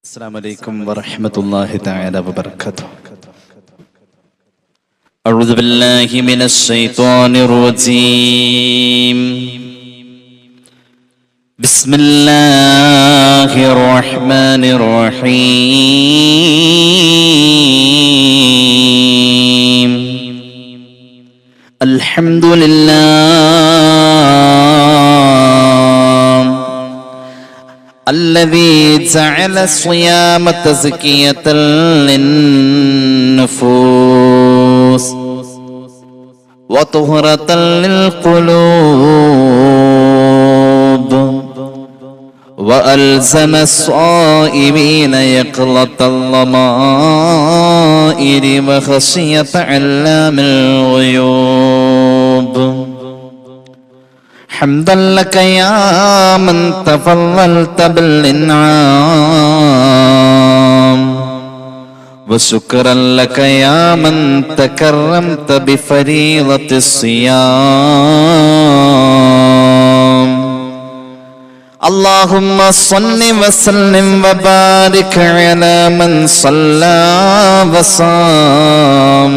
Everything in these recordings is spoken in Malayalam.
السلام عليكم ورحمة الله تعالى وبركاته. أعوذ بالله من الشيطان الرجيم. بسم الله الرحمن الرحيم. الحمد لله الذي جعل الصيام تزكية للنفوس وطهرة للقلوب وألزم الصائمين يقظة الضمائر وخشية علام الغيوب. حمدا لك يا من تفضلت بالإنعام وشكرا لك يا من تكرمت بفريضة الصيام. اللهم صل وسلم وبارك على من صلى وصام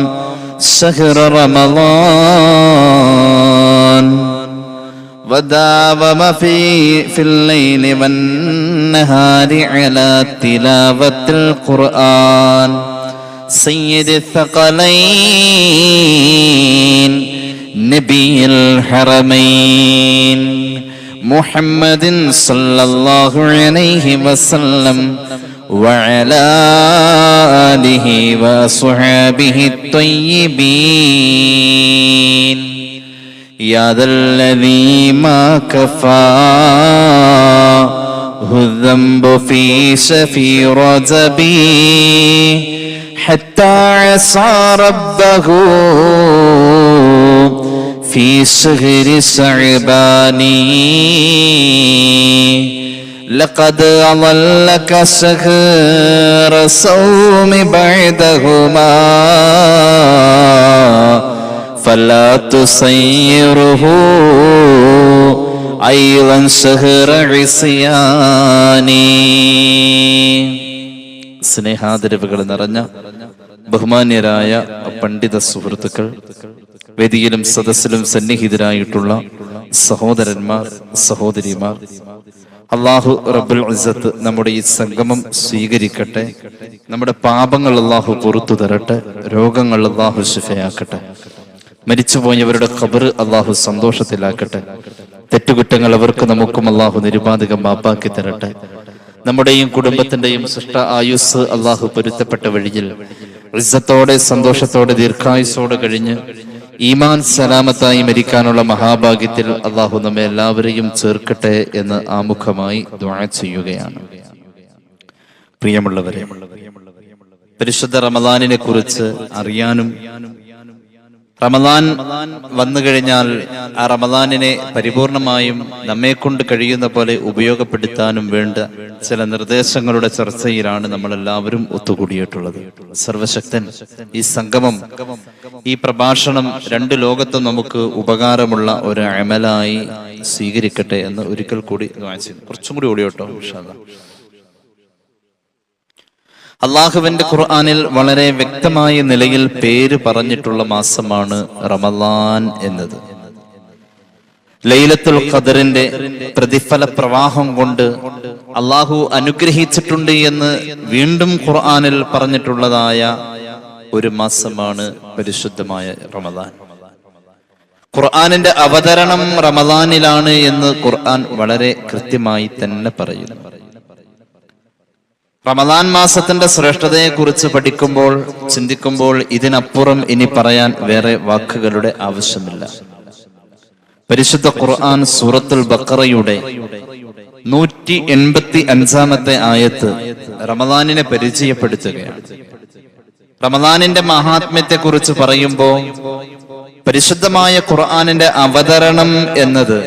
شهر رمضان وداوم في الليل والنهار على تلاوة القرآن. سيد الثقلين نبي الحرمين محمد صلى الله عليه وسلم وعلى آله وصحبه الطيبين. يا ذا الذي ما كفاه الذنب في شفي رجبي حتى عصى ربه في شهر شعبان. لقد أضلك شهر صوم بعدهما فلا تصيره أيضا شهر عصيان. സ്നേഹാദരവുകൾ നിറഞ്ഞ ബഹുമാന്യരായ പണ്ഡിത സുഹൃത്തുക്കൾ, വേദിയിലും സദസ്സിലും സന്നിഹിതരായിട്ടുള്ള സഹോദരന്മാർ, സഹോദരിമാർ, അള്ളാഹു റബ്ബുൽ ഇസ്സത്ത് നമ്മുടെ ഈ സംഗമം സ്വീകരിക്കട്ടെ. നമ്മുടെ പാപങ്ങൾ അള്ളാഹു പുറത്തു തരട്ടെ. രോഗങ്ങൾ അള്ളാഹു ശിഫയാക്കട്ടെ. മരിച്ചുപോയവരുടെ ഖബർ അള്ളാഹു സന്തോഷത്തിലാക്കട്ടെ. തെറ്റുകുറ്റങ്ങൾ അവർക്ക് നമുക്കും അള്ളാഹു നിരുപാധികം മാപ്പാക്കി തരട്ടെ. നമ്മുടെയും കുടുംബത്തിന്റെയും സൃഷ്ട ആയുസ് അള്ളാഹു പൊരുത്തപ്പെട്ട വഴിയിൽ ഇസ്സത്തോടെ സന്തോഷത്തോടെ ദീർഘായുസോടെ കഴിഞ്ഞ് ഈമാൻ സലാമത്തായി മരിക്കാനുള്ള മഹാഭാഗ്യത്തിൽ അള്ളാഹു നമ്മെ എല്ലാവരെയും ചേർക്കട്ടെ എന്ന് ആമുഖമായി ദുആ ചെയ്യുകയാണ്. പ്രിയമുള്ളവരെ, പരിശുദ്ധ റമദാനിനെ കുറിച്ച് അറിയാനും റമദാൻ വന്നു കഴിഞ്ഞാൽ ആ റമദാനിനെ പരിപൂർണമായും നമ്മെ കൊണ്ട് കഴിയുന്ന പോലെ ഉപയോഗപ്പെടുത്താനും വേണ്ട ചില നിർദ്ദേശങ്ങളുടെ ചർച്ചയിലാണ് നമ്മൾ എല്ലാവരും ഒത്തുകൂടിയിട്ടുള്ളത്. സർവശക്തൻ ഈ സംഗമം, ഈ പ്രഭാഷണം രണ്ട് ലോകത്തും നമുക്ക് ഉപകാരമുള്ള ഒരു അമലായി സ്വീകരിക്കട്ടെ എന്ന് ഒരിക്കൽ കൂടി കുറച്ചും കൂടി ഓടിയോട്ടോ. ഇൻഷാ അല്ലാഹ്. അള്ളാഹുവിന്റെ ഖുർആനിൽ വളരെ വ്യക്തമായ നിലയിൽ പേര് പറഞ്ഞിട്ടുള്ള മാസമാണ് റമദാൻ എന്നത്. ലൈലത്തുൽ ഖദറിന്റെ പ്രതിഫല പ്രവാഹം കൊണ്ട് അള്ളാഹു അനുഗ്രഹിച്ചിട്ടുണ്ട് എന്ന് വീണ്ടും ഖുർആനിൽ പറഞ്ഞിട്ടുള്ളതായ ഒരു മാസമാണ് പരിശുദ്ധമായ റമദാൻ. ഖുർആനിന്റെ അവതരണം റമദാനിലാണ് എന്ന് ഖുർആൻ വളരെ കൃത്യമായി തന്നെ പറയുന്നു. റമദാൻ മാസത്തിന്റെ ശ്രേഷ്ഠതയെ കുറിച്ച് പഠിക്കുമ്പോൾ, ചിന്തിക്കുമ്പോൾ ഇതിനപ്പുറം ഇനി പറയാൻ വേറെ വാക്കുകളുടെ ആവശ്യമില്ല. പരിശുദ്ധ ഖുർആൻ സൂറത്തുൽ ബഖറയുടെ 185-ാമത്തെ ആയത്ത് റമദാനിനെ പരിചയപ്പെടുത്തുകയാണ്. റമദാനിന്റെ മഹാത്മ്യത്തെ കുറിച്ച് പറയുമ്പോൾ പരിശുദ്ധമായ ഖുർആനിന്റെ അവതരണം എന്നത്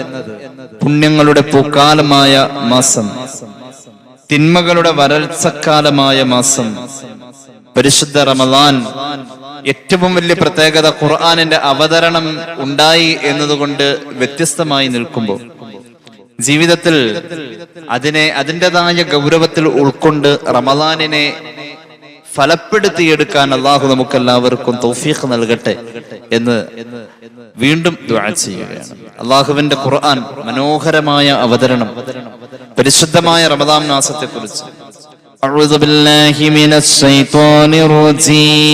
പുണ്യങ്ങളുടെ പൂക്കാലമായ മാസം, തിന്മകളുടെ വരൾച്ചക്കാലമായ മാസം, പരിശുദ്ധ റമദാൻ ഏറ്റവും വലിയ പ്രത്യേകത ഖുർആനിന്റെ അവതരണം ഉണ്ടായി എന്നതുകൊണ്ട് വ്യത്യസ്തമായി നിൽക്കുമ്പോൾ ജീവിതത്തിൽ അതിൻ്റെതായ ഗൗരവത്തിൽ ഉൾക്കൊണ്ട് റമദാനിനെ ഫലപ്പെടുത്തിയെടുക്കാൻ അള്ളാഹു നമുക്കെല്ലാവർക്കും തൗഫീഖ് നൽകട്ടെ എന്ന് വീണ്ടും ദുആ ചെയ്യുകയാണ്. അള്ളാഹുവിന്റെ ഖുർആൻ മനോഹരമായ അവതരണം പരിശുദ്ധമായ റമദാൻ മാസത്തെ കുറിച്ച്. അഊദു ബില്ലാഹി മിനശ് ശൈത്വാനിർ റജീം.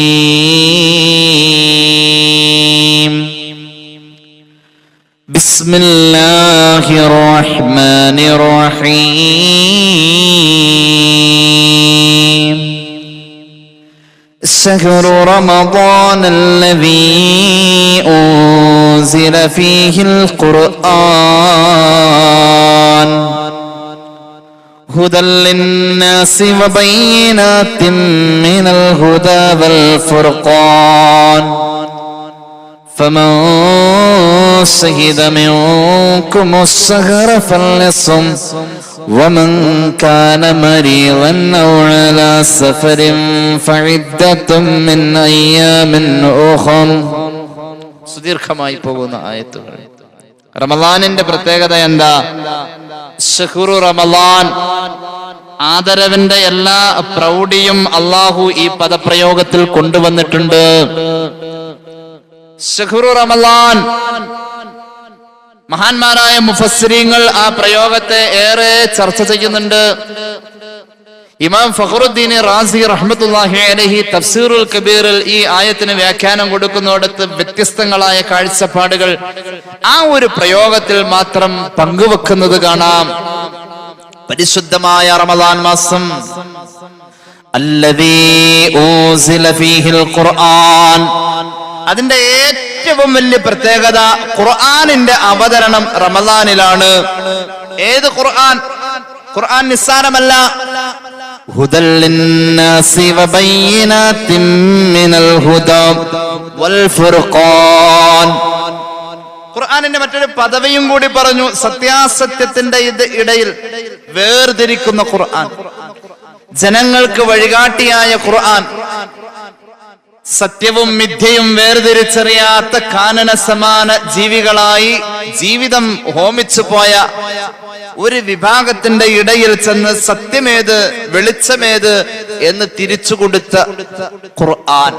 ബിസ്മില്ലാഹിർ റഹ്മാനിർ റഹീം. شهر رمضان الذي أنزل فيه القرآن هدى للناس وبينات من الهدى والفرقان فمن شهد منكم الشهر فليصم ومن كان مريضا أو على سفر فعدة من أيام أخر. സുദീർഘമായി പോകുന്ന ആയത്തുകൾ. റമളാനിന്റെ പ്രത്യേകത എന്താ? ശഹ്റു റമളാൻ, ആദരവിന്റെ എല്ലാ പ്രൗഢിയും അള്ളാഹു ഈ പദപ്രയോഗത്തിൽ കൊണ്ടുവന്നിട്ടുണ്ട്. ശഹ്റു റമളാൻ. മഹാന്മാരായ മുഫസ്സിരീങ്ങൾ ആ പ്രയോഗത്തെ ഏറെ ചർച്ച ചെയ്യുന്നുണ്ട്. ഇമാം ഫഖറുദ്ദീൻ റാസി റഹ്മത്തുള്ളാഹി അലൈഹി തഫ്സീറുൽ കബീറിൽ ഈ ആയത്തിന് വ്യാഖ്യാനം കൊടുക്കുന്നിടത്ത് വ്യത്യസ്തങ്ങളായ കാഴ്ചപ്പാടുകൾ ആ ഒരു പ്രയോഗത്തിൽ മാത്രം പങ്കുവെക്കുന്നത് കാണാം. പരിശുദ്ധമായ റമളാൻ മാസം, അല്ലദീ ഉൻസില ഫീഹിൽ ഖുർആൻ, അതിന്റെ ഏറ്റവും വലിയ പ്രത്യേകത ഖുർആനിന്റെ അവതരണം റമളാനിലാണ്. ഏത് ഖുർആൻ? ഖുർആൻ നിസ്സാരമല്ല. ഹുദൽ ലിന്നാസി വബയ്യിനാത്തിൻ മിനൽ ഹുദാ വൽ ഫുർഖാൻ. ഖുർആനിന്റെ മറ്റൊരു പദവിയും കൂടി പറഞ്ഞു, സത്യാസത്യത്തിന്റെ ഇടയിൽ വേർതിരിക്കുന്ന ഖുർആൻ, ജനങ്ങൾക്ക് വഴികാട്ടിയായ ഖുർആൻ, സത്യവും മിഥ്യയും വേർതിരിച്ചറിയാത്ത കാനന സമാന ജീവികളായി ജീവിതം ഹോമിച്ചു പോയ ഒരു വിഭാഗത്തിന്റെ ഇടയിൽ ചെന്ന് സത്യമേത് വെളിച്ചമേത് എന്ന് തിരിച്ചു കൊടുത്ത ഖുർആൻ.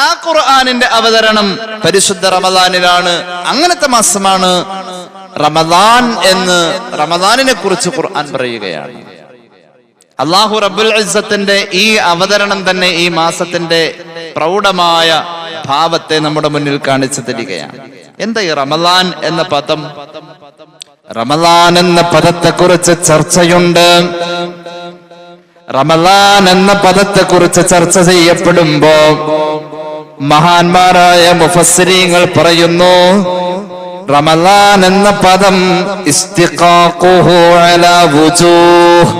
ആ ഖുർആനിന്റെ അവതരണം പരിശുദ്ധ റമളാനിലാണ്. അങ്ങനത്തെ മാസമാണ് റമളാൻ എന്ന് റമളാനിനെ കുറിച്ച് ഖുർആൻ പറയുകയാണ്. അല്ലാഹു റബ്ബുൽ ഇസ്സത്തിന്റെ ഈ അവതരണം തന്നെ ഈ മാസത്തിന്റെ പ്രൗഢമായ ഭാവത്തെ നമ്മുടെ മുന്നിൽ കാണിച്ചു തരികയാണ്. എന്താ ഈ റമളാൻ എന്ന പദം? റമളാൻ എന്ന പദത്തെ കുറിച്ച് ചർച്ചയുണ്ട്. റമളാൻ എന്ന പദത്തെ കുറിച്ച് ചർച്ച ചെയ്യപ്പെടുമ്പോ മഹാന്മാരായ മുഫസ്സിരീങ്ങൾ പറയുന്നു, റമളാൻ എന്ന പദം ഇസ്തിഖാഖുഹു അലാ വുജൂഹ്,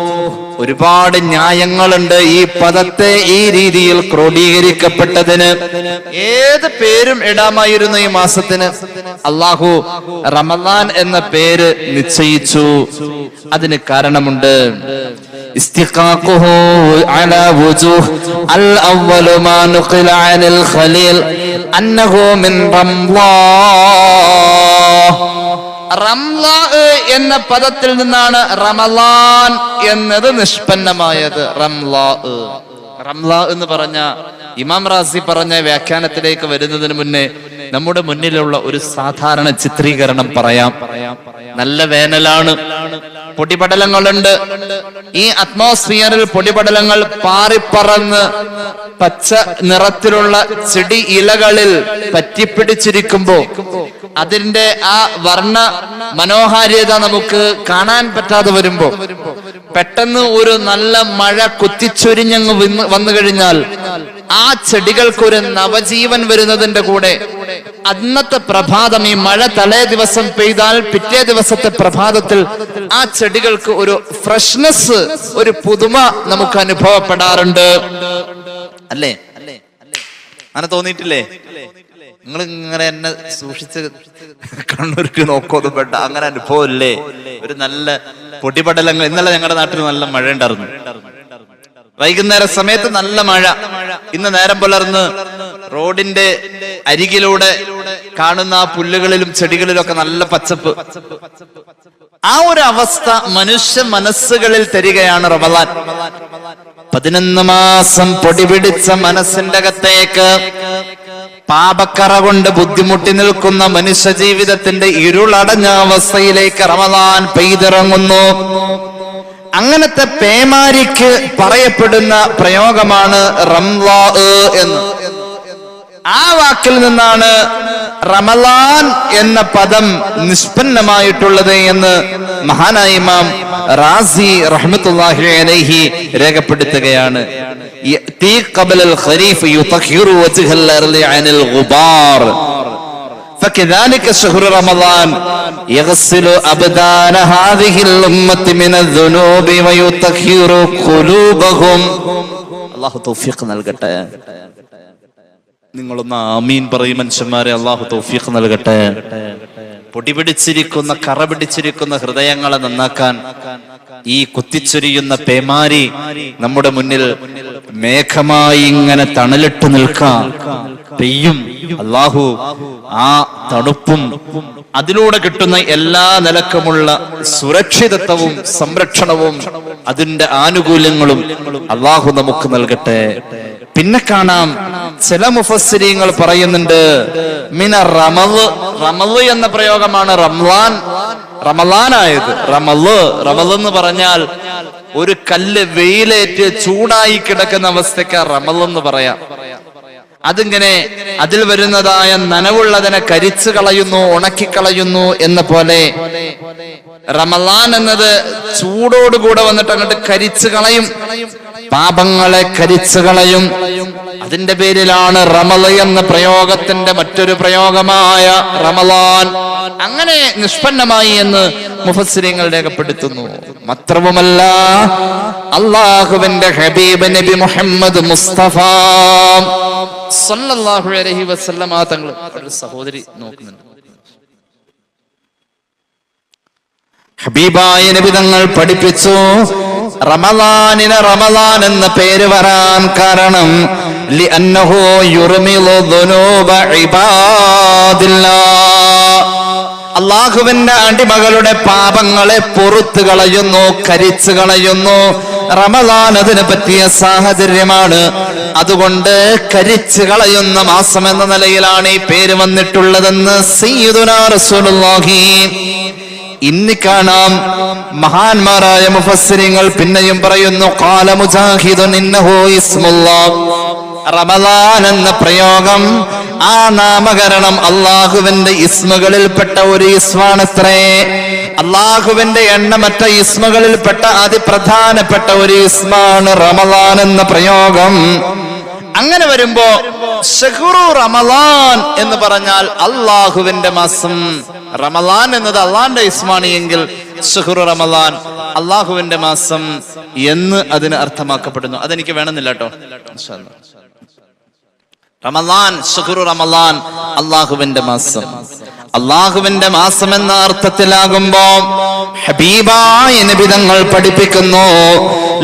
ഒരുപാട് ന്യായങ്ങളുണ്ട് ഈ പദത്തെ ഈ രീതിയിൽ ക്രോഡീകരിക്കപ്പെട്ടതിന്. ഏത് പേരും ഇടാമായിരുന്നു ഈ മാസത്തിന്. അല്ലാഹു റമളാൻ എന്ന പേര് നിശ്ചയിച്ചു. അതിന് കാരണമുണ്ട്. ഇസ്തിഖാഖുഹു അലാ വുജൂഹ് അൽ അവ്വലു മാ നുഖില അനിൽ ഖലീൽ അന്നഹു മിൻ റംളാൻ. റംളാ എന്ന പദത്തിൽ നിന്നാണ് റമളാൻ എന്നത് നിഷ്പന്നമായത്. റംളാ എന്ന് പറഞ്ഞ ഇമാം റാസി പറഞ്ഞ വ്യാഖ്യാനത്തിലേക്ക് വരുന്നതിന് മുന്നേ നമ്മുടെ മുന്നിലുള്ള ഒരു സാധാരണ ചിത്രീകരണം പറയാം. നല്ല വേനലാണ്, പൊടിപടലങ്ങളുണ്ട്. ഈ അറ്റ്മോസ്ഫിയറിൽ പൊടിപടലങ്ങൾ പാറിപ്പറന്ന് പച്ച നിറത്തിലുള്ള ചെടി ഇലകളിൽ പറ്റിപ്പിടിച്ചിരിക്കുമ്പോ അതിന്റെ ആ വർണ്ണ മനോഹാരിത നമുക്ക് കാണാൻ പറ്റാതെ വരുമ്പോ പെട്ടെന്ന് ഒരു നല്ല മഴ കുത്തിച്ചൊരിഞ്ഞങ്ങ് വന്നു കഴിഞ്ഞാൽ ആ ചെടികൾക്ക് ഒരു നവജീവൻ വരുന്നതിന്റെ കൂടെ അന്നത്തെ പ്രഭാതം, ഈ മഴ തലേ ദിവസം പെയ്താൽ പിറ്റേ ദിവസത്തെ പ്രഭാതത്തിൽ ആ ചെടികൾക്ക് ഒരു ഫ്രഷ്നെസ്, ഒരു പുതുമ നമുക്ക് അനുഭവപ്പെടാറുണ്ട്. അല്ലേ? അങ്ങനെ തോന്നിയിട്ടില്ലേ? നിങ്ങൾ ഇങ്ങനെ എന്നെ സൂക്ഷിച്ച് കണ്ണൂർക്ക് നോക്കൊന്നും വേണ്ട, അങ്ങനെ അനുഭവം ഇല്ലേ? ഒരു നല്ല പൊടിപടലങ്ങൾ. ഇന്നലെ ഞങ്ങളുടെ നാട്ടിൽ നല്ല മഴ ഉണ്ടായിരുന്നു. വൈകുന്നേര സമയത്ത് നല്ല മഴ. ഇന്ന് നേരം പുലർന്ന് റോഡിന്റെ അരികിലൂടെ കാണുന്ന ആ പുല്ലുകളിലും ചെടികളിലും ഒക്കെ നല്ല പച്ചപ്പ്. ആ ഒരു അവസ്ഥ മനുഷ്യ മനസ്സുകളിൽ തരികയാണ് റമദാൻ. 11 മാസം പൊടിപിടിച്ച മനസ്സിന്റെ അകത്തേക്ക് പാപക്കറ കൊണ്ട് ബുദ്ധിമുട്ടി നിൽക്കുന്ന മനുഷ്യ ജീവിതത്തിന്റെ ഇരുളടഞ്ഞ അവസ്ഥയിലേക്ക് റമദാൻ പെയ്തിറങ്ങുന്നു. അങ്ങനത്തെ പേമാരിക്ക് പറയപ്പെടുന്ന പ്രയോഗമാണ് റംളാ എന്ന്. ആ വാക്കിൽ നിന്നാണ് റമളാൻ എന്ന പദം നിഷ്പന്നമായിട്ടുള്ളത് എന്ന് മഹാനായ ഇമാം റാസി റഹ്മത്തുള്ളാഹി അലൈഹി രേഖപ്പെടുത്തുകയാണ്. യഅതി ഖബലൽ ഖരീഫ് യുതഹിറു വജ്ഹൽ അർളി അനിൽ ഗുബാർ فكذلك شهر رمضان يغسل أبدان هذه الأمة من الذنوب ويطهر قلوبهم. അല്ലാഹു തൗഫീഖ് നൽകട്ടെ. നിങ്ങളൊന്ന് ആമീൻ പറയും മനുഷ്യന്മാരെ. അല്ലാഹു തൗഫീഖ് നൽകട്ടെ. പൊടിപിടിച്ചിരിക്കുന്ന കറ പിടിച്ചിരിക്കുന്ന ഹൃദയങ്ങളെ നന്നാക്കാൻ ഈ കുത്തിച്ചൊരിയുന്ന പേമാരി നമ്മുടെ മുന്നിൽ മേഘമായി ഇങ്ങനെ തണലിട്ട് നിൽക്കാം. പെയ്യും. അല്ലാഹു ആ തണുപ്പും അതിലൂടെ കിട്ടുന്ന എല്ലാ നിലക്കുമുള്ള സുരക്ഷിതത്വവും സംരക്ഷണവും അതിന്റെ ആനുകൂല്യങ്ങളും അല്ലാഹു നമുക്ക് നൽകട്ടെ. പിന്നെ കാണാം ചില മുഫസ്സിരീങ്ങൾ പറയുന്നുണ്ട് മിന റമള്. റമള് എന്ന പ്രയോഗമാണ് റമളാനായത്. റമള് എന്ന് പറഞ്ഞാൽ ഒരു കല്ല് വെയിലേറ്റ് ചൂടായി കിടക്കുന്ന അവസ്ഥയ്ക്ക് റമള് എന്ന് പറയാം. അതിങ്ങനെ അതിൽ വരുന്നതായ നനവുള്ളതിനെ കരിച്ചു കളയുന്നു, ഉണക്കിക്കളയുന്നു എന്ന പോലെ റമളാൻ എന്നത് ചൂടോടുകൂടെ വന്നിട്ട് അങ്ങോട്ട് കരിച്ചു കളയും, പാപങ്ങളെ കരിച്ചു കളയും. അതിന്റെ പേരിലാണ് റമള് എന്ന പ്രയോഗത്തിന്റെ മറ്റൊരു പ്രയോഗമായ റമളാൻ അങ്ങനെ നിഷ്പന്നമായി എന്ന് മുഫസ്സിരീങ്ങൾ രേഖപ്പെടുത്തുന്നു. മാത്രവുമല്ല അല്ലാഹുവിന്റെ ഹബീബ് നബി മുഹമ്മദ് മുസ്തഫ സല്ലല്ലാഹു അലൈഹി വസല്ലമ തങ്ങൾ ഒരു സഹോദരി നോക്കുന്നുണ്ട്. ഹബീബായ നബി തങ്ങൾ പഠിപ്പിച്ചു റമളാനിന് റമളാൻ എന്ന പേര് വരാൻ കാരണം ലിഅന്നഹു യുർമിലു ദുനൂബ ഇബാദില്ലാഹ്. അല്ലാഹുവിന്റെ അടിമകളുടെ പാപങ്ങളെ പൊറുത്തു കളയുന്നു, കരിച്ചു കളയുന്നു. റമളാൻ അതിന് പറ്റിയ സാഹചര്യമാണ്. അതുകൊണ്ട് കരിച്ചു കളയുന്ന മാസം എന്ന നിലയിലാണ് ഈ പേര് വന്നിട്ടുള്ളതെന്ന് സയ്യിദുനാ റസൂലുള്ളാഹി. ഇന്ന് കാണാം മഹാന്മാരായ മുഫസ്സിരീങ്ങൾ പിന്നെയും പറയുന്നു ഖാല മുജാഹിദുൻ ഇന്നഹു ഇസ്മുല്ലാഹ്. റമളാൻ എന്ന പ്രയോഗം, ആ നാമകരണം അല്ലാഹുവിന്റെ ഇസ്മുകളിൽപ്പെട്ട ഒരു ഇസ്മാണത്രേ. അല്ലാഹുവിന്റെ എണ്ണമറ്റ ഇസ്മുകളിൽപ്പെട്ട അതിപ്രധാനപ്പെട്ട ഒരു ഇസ്മാണ് റമളാൻ എന്ന പ്രയോഗം. അങ്ങനെ വരുമ്പോ ശഹ്റു റമളാൻ എന്ന് പറഞ്ഞാൽ അല്ലാഹുവിന്റെ മാസം. റമളാൻ എന്നത് അള്ളാന്റെ ഇസ്മാണ് എങ്കിൽ ശഹ്റു റമളാൻ അല്ലാഹുവിന്റെ മാസം എന്ന് അതിന് അർത്ഥമാക്കപ്പെടുന്നു. അതെനിക്ക് വേണമെന്നില്ല കേട്ടോ. റമളാൻ, ശഹ്റു റമളാൻ അല്ലാഹുവിന്റെ മാസം. അല്ലാഹുവിന്റെ മാസം എന്ന അർത്ഥത്തിലാകുമ്പോ ഹബീബായ നബി തങ്ങൾ പഠിപ്പിക്കുന്നു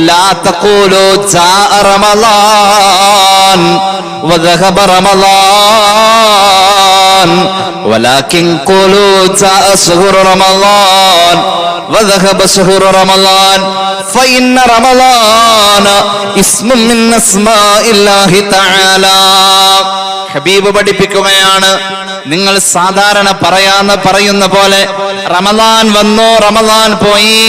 ലാ തഖൂലു ജാഅ റമളാൻ വദഹബ റമളാൻ വലാകിൻ ഖൂലു ജാഅ ശഹ്റു റമളാൻ വദഹബ ശഹ്റു റമളാൻ ഫഇന്ന റമളാന ഇസ്മുൻ മിൻ അസ്മാഇല്ലാഹി തആല. ഹബീബ് പഠിപ്പിക്കുകയാണ് നിങ്ങൾ സാധാരണ പറയുന്ന പോലെ റമളാൻ വന്നു റമളാൻ പോയി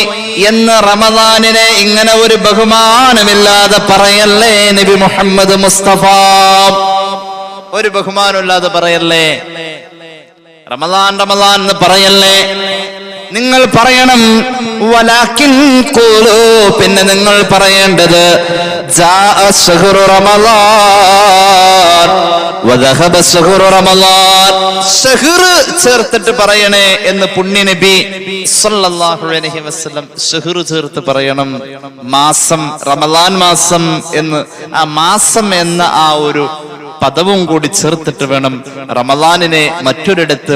എന്ന് റമളാനിനെ ഇങ്ങനെ ഒരു ബഹുമാനമില്ലാതെ പറയല്ലേ നബി മുഹമ്മദ് മുസ്തഫ. ഒരു ബഹുമാനമില്ലാതെ പറയല്ലേ. റമളാൻ റമളാൻ എന്ന് പറയല്ലേ. നിങ്ങൾ പറയണം വലാകിൻ ഖൂലു, പിന്നെ നിങ്ങൾ പറയേണ്ടത് ജാഅ ശഹ്റു റമളാൻ വദഹബ ശഹ്റു റമളാൻ. ശഹ്ർ ചേർത്തിട്ട് പറയണേ എന്ന് പുണ്യ നബി സല്ലല്ലാഹു അലൈഹി വസല്ലം ശഹ്ർ ചേർത്ത് പറയണം. മാസം, റമളാൻ മാസം എന്ന് ആ മാസം എന്ന ആ ഒരു പദവും കൂടി ചേർത്തിട്ട് വേണം റമളാനിനെ മറ്റൊരിടത്ത്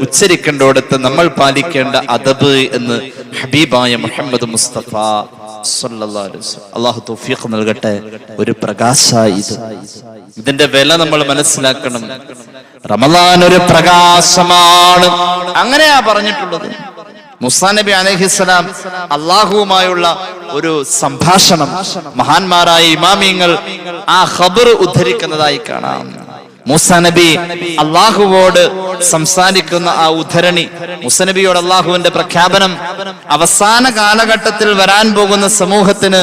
ഉച്ചരിക്കേണ്ടോടത്ത് നമ്മൾ പാലിക്കേണ്ട അദബ് എന്ന് ഹബീബായ മുഹമ്മദ് മുസ്തഫ സല്ലല്ലാഹു അലൈഹി വസല്ലം. അല്ലാഹു തൗഫീഖ് നൽകട്ടെ. ഒരു പ്രകാശമായി ഇതിന്റെ വില നമ്മൾ മനസ്സിലാക്കണം. റമളാൻ ഒരു പ്രകാശമാണ്, അങ്ങനെയാ പറഞ്ഞിട്ടുള്ളത്. മൂസാ നബി അലൈഹിസ്സലാം അള്ളാഹുവുമായുള്ള ഒരു സംഭാഷണം മഹാന്മാരായ ഇമാമിയങ്ങൾ ആ ഖബർ ഉദ്ധരിക്കുന്നതായി കാണാം. മൂസാ നബി അള്ളാഹുവോട് സംസാരിക്കുന്ന ആ ഉദ്ധരണി, മൂസാ നബിയോട് അള്ളാഹുവിന്റെ പ്രഖ്യാപനം, അവസാന കാലഘട്ടത്തിൽ വരാൻ പോകുന്ന സമൂഹത്തിന്,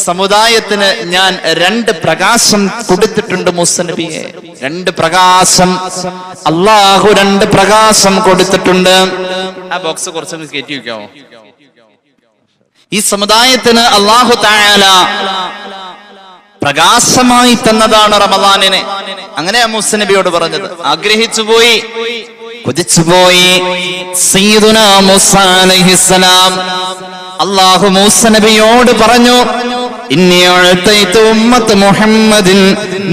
സമുദായത്തിന് ഞാൻ 2 പ്രകാശം കൊടുത്തിട്ടുണ്ട്. മൂസാ നബിയെ 2 പ്രകാശം, അള്ളാഹു 2 പ്രകാശം കൊടുത്തിട്ടുണ്ട്. ആ ബോക്സ് കുറച്ചൊന്ന് കയറ്റി വെക്കാമോ? ഈ സമുദായത്തിന് അള്ളാഹു തആല പ്രകാശമായി തന്നതാണ് റമദാനിനെ. അങ്ങനെയാ മൂസാ നബിയോട് പറഞ്ഞത്. ആഗ്രഹിച്ചുപോയി, കൊതിച്ചുപോയി. സയ്യിദുനാ മൂസാ അലൈഹിസ്സലാം അല്ലാഹു മൂസാ നബിയോട് പറഞ്ഞു, ഇന്നി അഅതൈതു ഉമ്മത മുഹമ്മദിൻ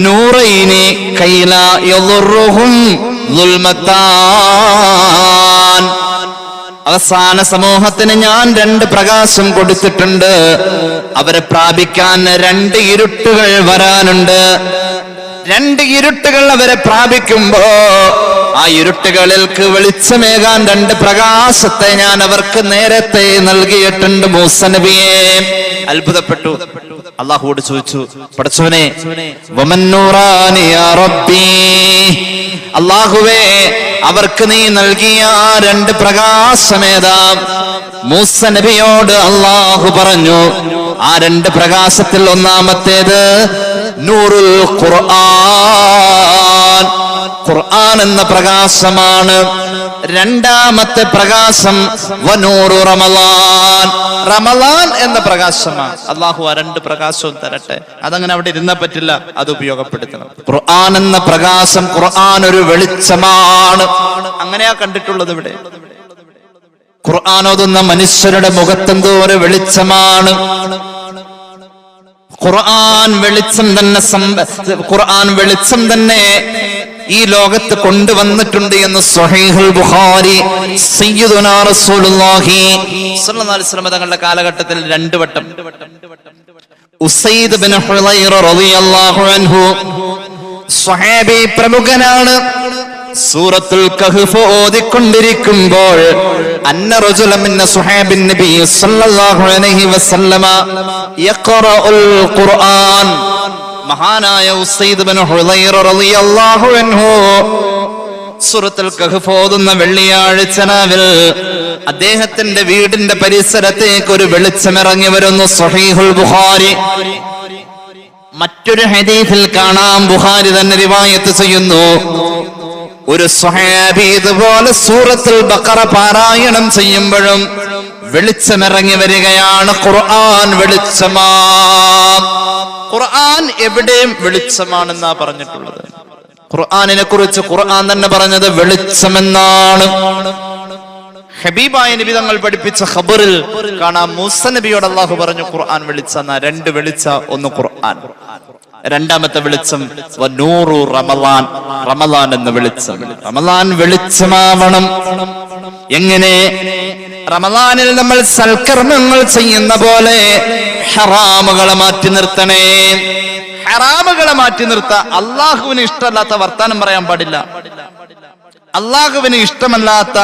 നൂറൈനി കൈലാ യദുറുഹും ദുൽമതാൻ. അവസാന സമൂഹത്തിന് ഞാൻ 2 പ്രകാശം കൊടുത്തിട്ടുണ്ട്. അവരെ പ്രാപിക്കാൻ 2 ഇരുട്ടുകൾ വരാനുണ്ട്. 2 ഇരുട്ടുകൾ അവരെ പ്രാപിക്കുമ്പോ ആ ഇരുട്ടുകളിൽക്ക് വെളിച്ചമേകാൻ 2 പ്രകാശത്തെ ഞാൻ അവർക്ക് നേരത്തെ നൽകിയിട്ടുണ്ട്. മൂസാ നബിയെ അത്ഭുതപ്പെട്ടു. അള്ളാഹുവോട് ചോദിച്ചു, പടച്ചവനെ, വമൻ നൂറാനി യാ റബ്ബി, അള്ളാഹുവേ അവർക്ക് നീ നൽകിയ 2 പ്രകാശമേതാ? മൂസാ നബിയോട് അള്ളാഹു പറഞ്ഞു, ആ 2 പ്രകാശത്തിൽ ഒന്നാമത്തേത് നൂറുൽ ഖുർആൻ, ഖുർആൻ എന്ന പ്രകാശമാണ്. രണ്ടാമത്തെ പ്രകാശം വനൂറു റമളാൻ, റമളാൻ എന്ന പ്രകാശമാണ്. അള്ളാഹു ആ 2 പ്രകാശവും തരട്ടെ. അതങ്ങനെ അവിടെ ഇരുന്നാ പറ്റില്ല, അത് ഉപയോഗപ്പെടുത്തണം. ഖുർആൻ എന്ന പ്രകാശം, ഖുർആൻ ഒരു വെളിച്ചമാണ്. അങ്ങനെയാ കണ്ടിട്ടുള്ളത്. ഇവിടെ ഖുർആൻ ഓതുന്ന മനുഷ്യരുടെ മുഖത്തെന്തോ ഒരു വെളിച്ചമാണ്. ഖുർആൻ വെളിച്ചം തന്നെ ഈ ലോകത്ത് കൊണ്ടുവന്നിട്ടുണ്ട് എന്ന് സ്വഹീഹുൽ ബുഖാരി സയ്യിദുനാ റസൂലുള്ളാഹി സ്വല്ലല്ലാഹു അലൈഹി വസല്ലം തങ്ങളുടെ കാലഘട്ടത്തിൽ 2 വട്ടം ഉസൈദ് ബിൻ ഹുളൈറ റളിയല്ലാഹു അൻഹു സ്വഹാബി പ്രമുഖനാണ്. സൂറത്തുൽ കഹ്ഫ് ഓതിക്കൊണ്ടിരിക്കുമ്പോൾ അന്ന റജുലൻ മിൻ സ്വഹാബിൻ നബി സ്വല്ലല്ലാഹു അലൈഹി വസല്ലമ യഖറഉൽ ഖുർആൻ, മഹാനായ ഉസൈദ് ബിൻ ഹുളൈറ റളിയല്ലാഹു അൻഹു സൂറത്തുൽ കഹ്ഫ് ഓതുന്ന വെള്ളിയാഴ്ച രാവിൽ അദ്ദേഹത്തിന്റെ വീടിന്റെ പരിസരത്തേക്ക് ഒരു വെളിച്ചം ഇറങ്ങി വരുന്നു. സ്വഹീഹുൽ ബുഖാരി. മറ്റൊരു ഹദീസിൽ കാണാം, ബുഖാരി തന്നെ റിവായത്ത് ചെയ്യുന്നു, ഒരു സ്വഹാബി ഇതുപോലെ സൂറത്തുൽ ബഖറ പാരായണം ചെയ്യുമ്പോഴും വെളിച്ചമിറങ്ങി വരികയാണ്. ഖുർആൻ വെളിച്ചമാണ്. ഖുർആൻ എവിടെയും വെളിച്ചമാണെന്നാ പറഞ്ഞിട്ടുള്ളത്. ഖുർആനിനെ കുറിച്ച് ഖുർആൻ തന്നെ പറഞ്ഞത് വെളിച്ചമെന്നാണ്. ഹബീബായ നബി തങ്ങൾ പഠിപ്പിച്ച ഖബറിൽ കാണാം, മൂസാ നബിയോട് അല്ലാഹു പറഞ്ഞു ഖുർആൻ വെളിച്ചെന്ന. 2 വെളിച്ച, ഒന്ന് ഖുർആൻ. രണ്ടാമത്തെ വെളിച്ചം വനൂറു റമളാൻ, റമളാൻ എന്ന വെളിച്ചം. റമളാൻ വെളിച്ചമാവണം. എങ്ങനെ? റമളാനിൽ നമ്മൾ സൽക്കർമ്മങ്ങൾ ചെയ്യുന്ന പോലെ ഹറാമുകളെ മാറ്റി നിർത്തണേ. ഹറാമുകളെ മാറ്റി നിർത്താൻ അള്ളാഹുവിന് ഇഷ്ടമല്ലാത്ത വർത്താനം പറയാൻ പാടില്ല. അള്ളാഹുവിന് ഇഷ്ടമല്ലാത്ത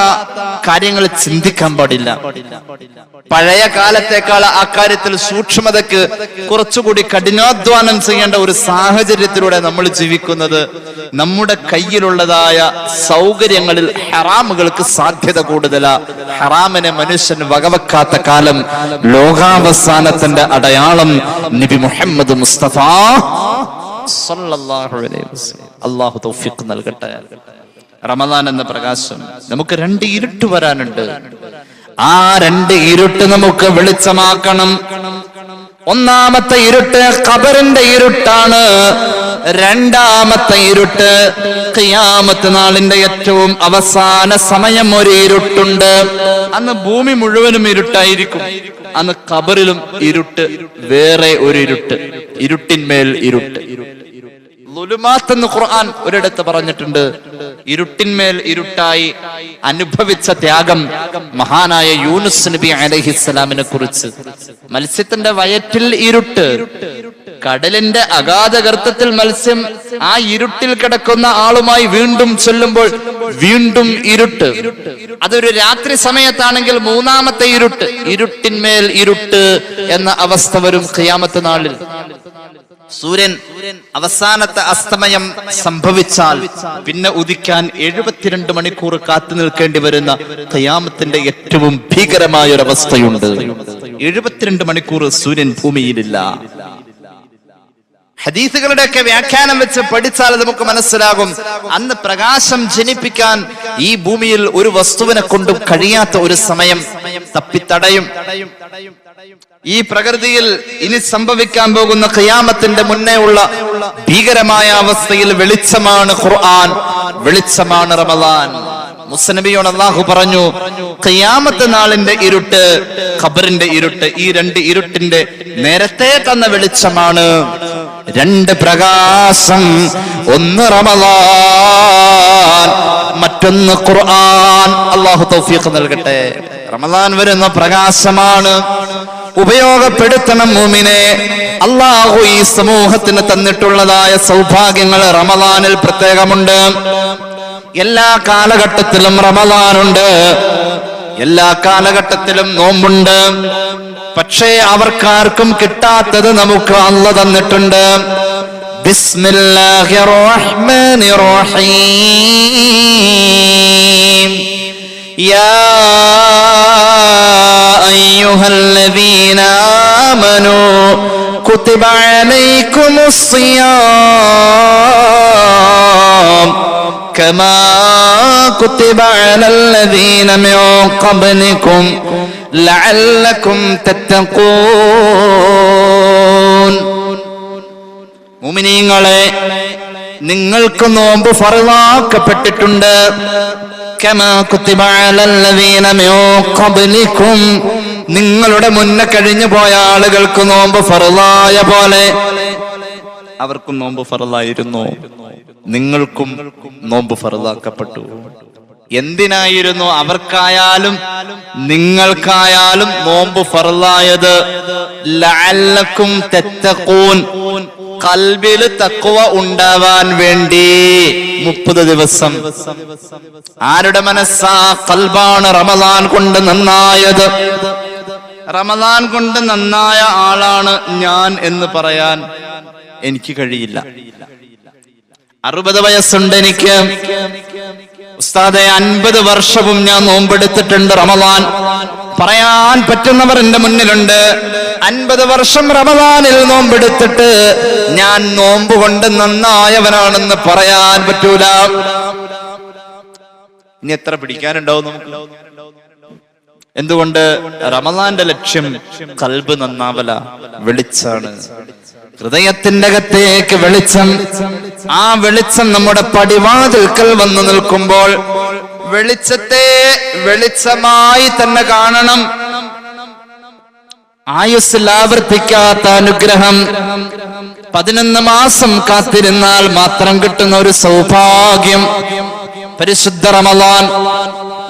കാര്യങ്ങൾ ചിന്തിക്കാൻ പാടില്ല. പഴയ കാലത്തേക്കാൾ ആ കാര്യത്തിൽ സൂക്ഷ്മതയ്ക്ക് കുറച്ചുകൂടി കഠിനാധ്വാനം ചെയ്യേണ്ട ഒരു സാഹചര്യത്തിലൂടെ നമ്മൾ ജീവിക്കുന്നത്. നമ്മുടെ കയ്യിലുള്ളതായ സൗകര്യങ്ങളിൽ ഹറാമുകൾക്ക് സാധ്യത കൂടുതലാ. ഹറാമിനെ മനുഷ്യൻ വകവെക്കാത്ത കാലം ലോകാവസാനത്തിന്റെ അടയാളം നബി മുഹമ്മദ് മുസ്തഫ സല്ലല്ലാഹു അലൈഹി വസല്ലം. അല്ലാഹു തൗഫീഖ് നൽകട്ടെ. റമളാൻ എന്ന പ്രകാശം, നമുക്ക് 2 ഇരുട്ട് വരാനുണ്ട്. ആ 2 ഇരുട്ട് നമുക്ക് വെളിച്ചമാക്കണം. ഒന്നാമത്തെ ഇരുട്ട് ഖബറിന്റെ ഇരുട്ടാണ്. രണ്ടാമത്തെ ഇരുട്ട് ഖിയാമത്ത് നാളിന്റെ ഏറ്റവും അവസാന സമയം ഒരു ഇരുട്ടുണ്ട്. അന്ന് ഭൂമി മുഴുവനും ഇരുട്ടായിരിക്കും. അന്ന് ഖബറിലും ഇരുട്ട്, വേറെ ഒരു ഇരുട്ട്, ഇരുട്ടിന്മേൽ ഇരുട്ട്. ളുലുമാത്ത് എന്ന് ഖുർആൻ ഒരിടത്ത് പറഞ്ഞിട്ടുണ്ട്. ഇരുട്ടിന്മേൽ ഇരുട്ടായി അനുഭവിച്ച ത്യാഗം മഹാനായ യൂനുസ് നബി അലൈഹിസ്സലാമിനെ കുറിച്ച്. മത്സ്യത്തിന്റെ വയറ്റിൽ ഇരുട്ട്, കടലിന്റെ അഗാധഗർത്തത്തിൽ മത്സ്യം ആ ഇരുട്ടിൽ കിടക്കുന്ന ആളുമായി വീണ്ടും ചൊല്ലുമ്പോൾ വീണ്ടും ഇരുട്ട്. അതൊരു രാത്രി സമയത്താണെങ്കിൽ മൂന്നാമത്തെ ഇരുട്ട്, ഇരുട്ടിന്മേൽ ഇരുട്ട് എന്ന അവസ്ഥ വരും ഖിയാമത്ത് നാളിൽ. സൂര്യൻ അവസാനത്തെ അസ്തമയം സംഭവിച്ചാൽ പിന്നെ ഉദിക്കാൻ 72 മണിക്കൂർ കാത്തു നിൽക്കേണ്ടി വരുന്ന ഖിയാമത്തിന്റെ ഏറ്റവും ഭീകരമായ ഒരു അവസ്ഥയുണ്ട്. 72 മണിക്കൂർ സൂര്യൻ ഭൂമിയിലില്ല. ഹദീസുകളുടെയൊക്കെ വ്യാഖ്യാനം വെച്ച് പഠിച്ചാൽ നമുക്ക് മനസ്സിലാകും, അന്ന് പ്രകാശം ജനിപ്പിക്കാൻ ഈ ഭൂമിയിൽ ഒരു വസ്തുവിനെ കൊണ്ടും കഴിയാത്ത ഒരു സമയം തപ്പിത്തടയും. ഈ പ്രകൃതിയിൽ ഇനി സംഭവിക്കാൻ പോകുന്ന ഖിയാമത്തിന്റെ മുന്നേ ഉള്ള ഭീകരമായ അവസ്ഥയിൽ വെളിച്ചമാണ് ഖുർആൻ, വെളിച്ചമാണ് റമദാൻ. മുസ്നബിയോട് അല്ലാഹു പറഞ്ഞു, ഖിയാമത്ത് നാളിന്റെ ഇരുട്ട്, ഖബറിന്റെ ഇരുട്ട്, ഈ രണ്ട് ഇരുട്ടിന്റെ നേരത്തെ തന്ന വെളിച്ചമാണ്. രണ്ട് പ്രകാശം, ഒന്ന് റമദാൻ, മറ്റൊന്ന് ഖുർആൻ. അല്ലാഹു തൗഫീഖ് നൽകട്ടെ. റമദാൻ വരുന്ന പ്രകാശമാണ്, ഉപയോഗപ്പെടുത്തണം മുഅ്മിനെ. അല്ലാഹു ഈ സമൂഹത്തിന് തന്നിട്ടുള്ളതായ സൗഭാഗ്യങ്ങൾ റമദാനിൽ പ്രത്യേകമുണ്ട്. എല്ലാ കാലഘട്ടത്തിലും റമദാനുണ്ട്, എല്ലാ കാലഘട്ടത്തിലും നോമ്പുണ്ട്. പക്ഷേ അവർക്കാർക്കും കിട്ടാത്തത് നമുക്ക് അല്ലാഹു തന്നിട്ടുണ്ട്. ബിസ്മില്ലാഹിർ റഹ്മാനിർ റഹീം. യാ അയ്യുഹല്ലദീന ആമനൂ കുതിബ അലൈക്കുമുസ് സിയാം കമാ കുതിബ അലല്ലദീന മിൻ ഖബ്ലികും ലഅല്ലകും തത്തഖൂൻ. മുഅ്മിനീങ്ങളെ, നിങ്ങൾക്ക് നോമ്പ് ഫർളാക്കപ്പെട്ടിട്ടുണ്ട്. കമാ കുതിബ അലല്ലദീന മിൻ ഖബ്ലികും, നിങ്ങളുടെ മുന്നേ കഴിഞ്ഞു പോയ ആളുകൾക്ക് നോമ്പ് ഫർളായ പോലെ അവർക്കും നോമ്പ് ഫർളായിരുന്നു, നിങ്ങൾക്കും നോമ്പ് ഫർളാക്കപ്പെട്ടു. എന്തിനായിരുന്നു അവർക്കായാലും നിങ്ങൾക്കായാലും നോമ്പ് ഫർളായത്? ലഅല്ലകും തത്തഖൂൻ, ഖൽബിൽ തഖ്വ ഉണ്ടാവാൻ വേണ്ടി. 30 ദിവസം ആരുടെ മനസ്സാ ഖൽബാണ് റമദാൻ കൊണ്ട് നന്നായത്? റമദാൻ കൊണ്ട് നന്നായ ആളാണ് ഞാൻ എന്ന് പറയാൻ എനിക്ക് കഴിയില്ല. 60 വയസ്സുണ്ട് എനിക്ക്. ഉസ്താദെ, 50 വർഷവും ഞാൻ നോമ്പെടുത്തിട്ടുണ്ട് റമദാൻ. പറയാൻ പറ്റുന്നവർ എന്റെ മുന്നിലുണ്ട്. 50 വർഷം റമദാനിൽ നോമ്പെടുത്തിട്ട് ഞാൻ നോമ്പ് കൊണ്ട് നന്നായവനാണെന്ന് പറയാൻ പറ്റൂല. ഇനി എത്ര പിടിക്കാനുണ്ടാവും നമുക്ക്? എന്തുകൊണ്ട്? റമദാന്റെ ലക്ഷ്യം ഖൽബ് നന്നാവല, വെളിച്ചാണ്, ഹൃദയത്തിന്റെ അകത്തേക്ക് വെളിച്ചം. ആ വെളിച്ചം നമ്മുടെ പടിവാതിൽക്കൽ വന്നു നിൽക്കുമ്പോൾ വെളിച്ചത്തെ വെളിച്ചമായി തന്നെ കാണണം. ആയുസ്സിൽ ആവർത്തിക്കാത്ത അനുഗ്രഹം, 11 മാസം കാത്തിരുന്നാൽ മാത്രം കിട്ടുന്ന ഒരു സൗഭാഗ്യം, പരിശുദ്ധ റമദാൻ.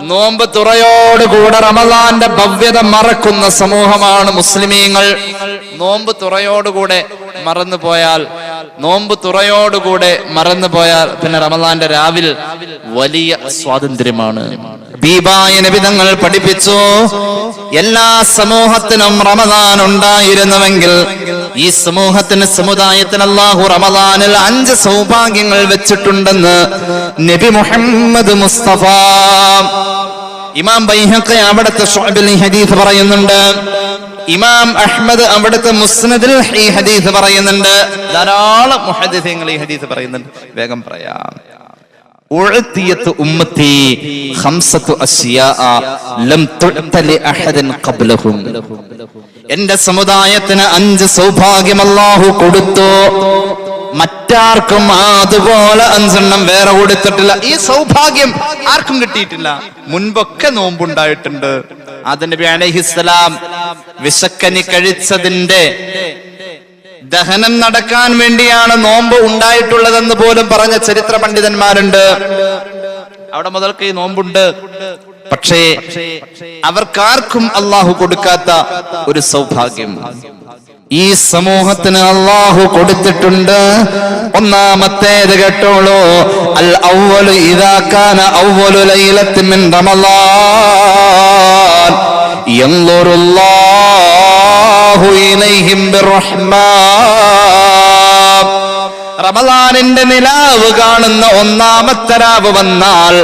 നോമ്പ് തുറയോടുകൂടെ റമദാന്റെ ഭവ്യത മറക്കുന്ന സമൂഹമാണ് മുസ്ലിമീങ്ങൾ. നോമ്പ് തുറയോടുകൂടെ മറന്നുപോയാൽ പിന്നെ റമദാന്റെ രാവിൽ വലിയ സ്വാതന്ത്ര്യമാണ്. ഹബീബായ നബി തങ്ങൾ പഠിപ്പിച്ചു, എല്ലാ സമൂഹത്തിനും റമദാൻ ഉണ്ടായിരുന്നുവെങ്കിൽ ഈ സമുദായത്തിന് അല്ലാഹു റമദാനിൽ 5 സൗഭാഗ്യങ്ങൾ വെച്ചിട്ടുണ്ടെന്ന് നബി മുഹമ്മദ് മുസ്തഫ. ഇമാം ബൈഹഖി അവിടുത്തെ ശുഅബിൽ ഈ ഹദീസ് പറയുന്നുണ്ട്. ഇമാം അഹ്മദ് അവിടുത്തെ മുസ്നദിൽ ഈ ഹദീസ് പറയുന്നുണ്ട്. ധാരാളം മുഹദ്ദിസീങ്ങൾ ഈ ഹദീസ് പറയുന്നുണ്ട്. വേഗം പറയാം. ഉഅതിയത് ഉമ്മത്തി 5 അശ്യാഅ ലം തുഅത ലിഅഹദിൻ ഖബ്ലഹും. എന്റെ സമുദായത്തിന് 5 സൗഭാഗ്യം അല്ലാഹു കൊടുത്തു, മറ്റാർക്കും അതുപോലെ 5 വേറെ കൊടുത്തിട്ടില്ല. ഈ സൗഭാഗ്യം ആർക്കും കിട്ടിയിട്ടില്ല. മുൻപൊക്കെ നോമ്പുണ്ടായിട്ടുണ്ട്. ആദം നബി അലൈഹിസ്സലാം വിശക്കനി കഴിച്ചതിന്റെ ദഹനം നടക്കാൻ വേണ്ടിയാണ് നോമ്പ് ഉണ്ടായിട്ടുള്ളതെന്ന് പോലും പറഞ്ഞ ചരിത്ര പണ്ഡിതന്മാരുണ്ട്. അവിടെ മുതൽക്ക് ഈ നോമ്പുണ്ട്. പക്ഷേ അവർക്കാർക്കും അല്ലാഹു കൊടുക്കാത്ത ഒരു സൗഭാഗ്യം, ഈ സമൂഹത്തിന് അല്ലാഹു കൊടുത്തിട്ടുണ്ട്. ഒന്നാമത്തേത് കേട്ടോളൂ, അൽ അവ്വലു ഇദാ കാന അവ്വലു ലൈലത്തിൻ മിൻ റമളാൻ യൻളുറുല്ലാഹു ഇലൈഹിം ബിർറഹ്മാൻ. റമളാനിന്റെ നിലാവ് കാണുന്ന ഒന്നാമത്തെ രാവ് വന്നാൽ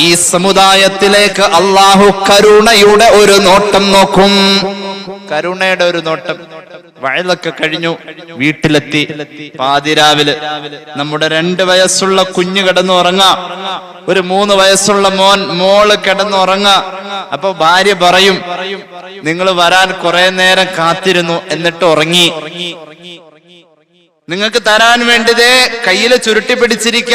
ഈ സമുദായത്തിലേക്ക് അല്ലാഹു കരുണയുടെ ഒരു നോട്ടം നോക്കും. കരുണയുടെ ഒരു നോട്ടം. വയലൊക്കെ കഴിഞ്ഞു, വീട്ടിലെത്തി, പാതിരാവില് നമ്മുടെ 2 വയസ്സുള്ള കുഞ്ഞ് കിടന്നുറങ്ങാം, ഒരു 3 വയസ്സുള്ള മോള് കിടന്നുറങ്ങാം. അപ്പൊ ഭാര്യ പറയും, നിങ്ങൾ വരാൻ കുറെ നേരം കാത്തിരുന്നു, എന്നിട്ട് ഉറങ്ങി. നിങ്ങൾക്ക് തരാൻ വേണ്ടിതേ കയ്യില് ചുരുട്ടി പിടിച്ചിരിക്ക.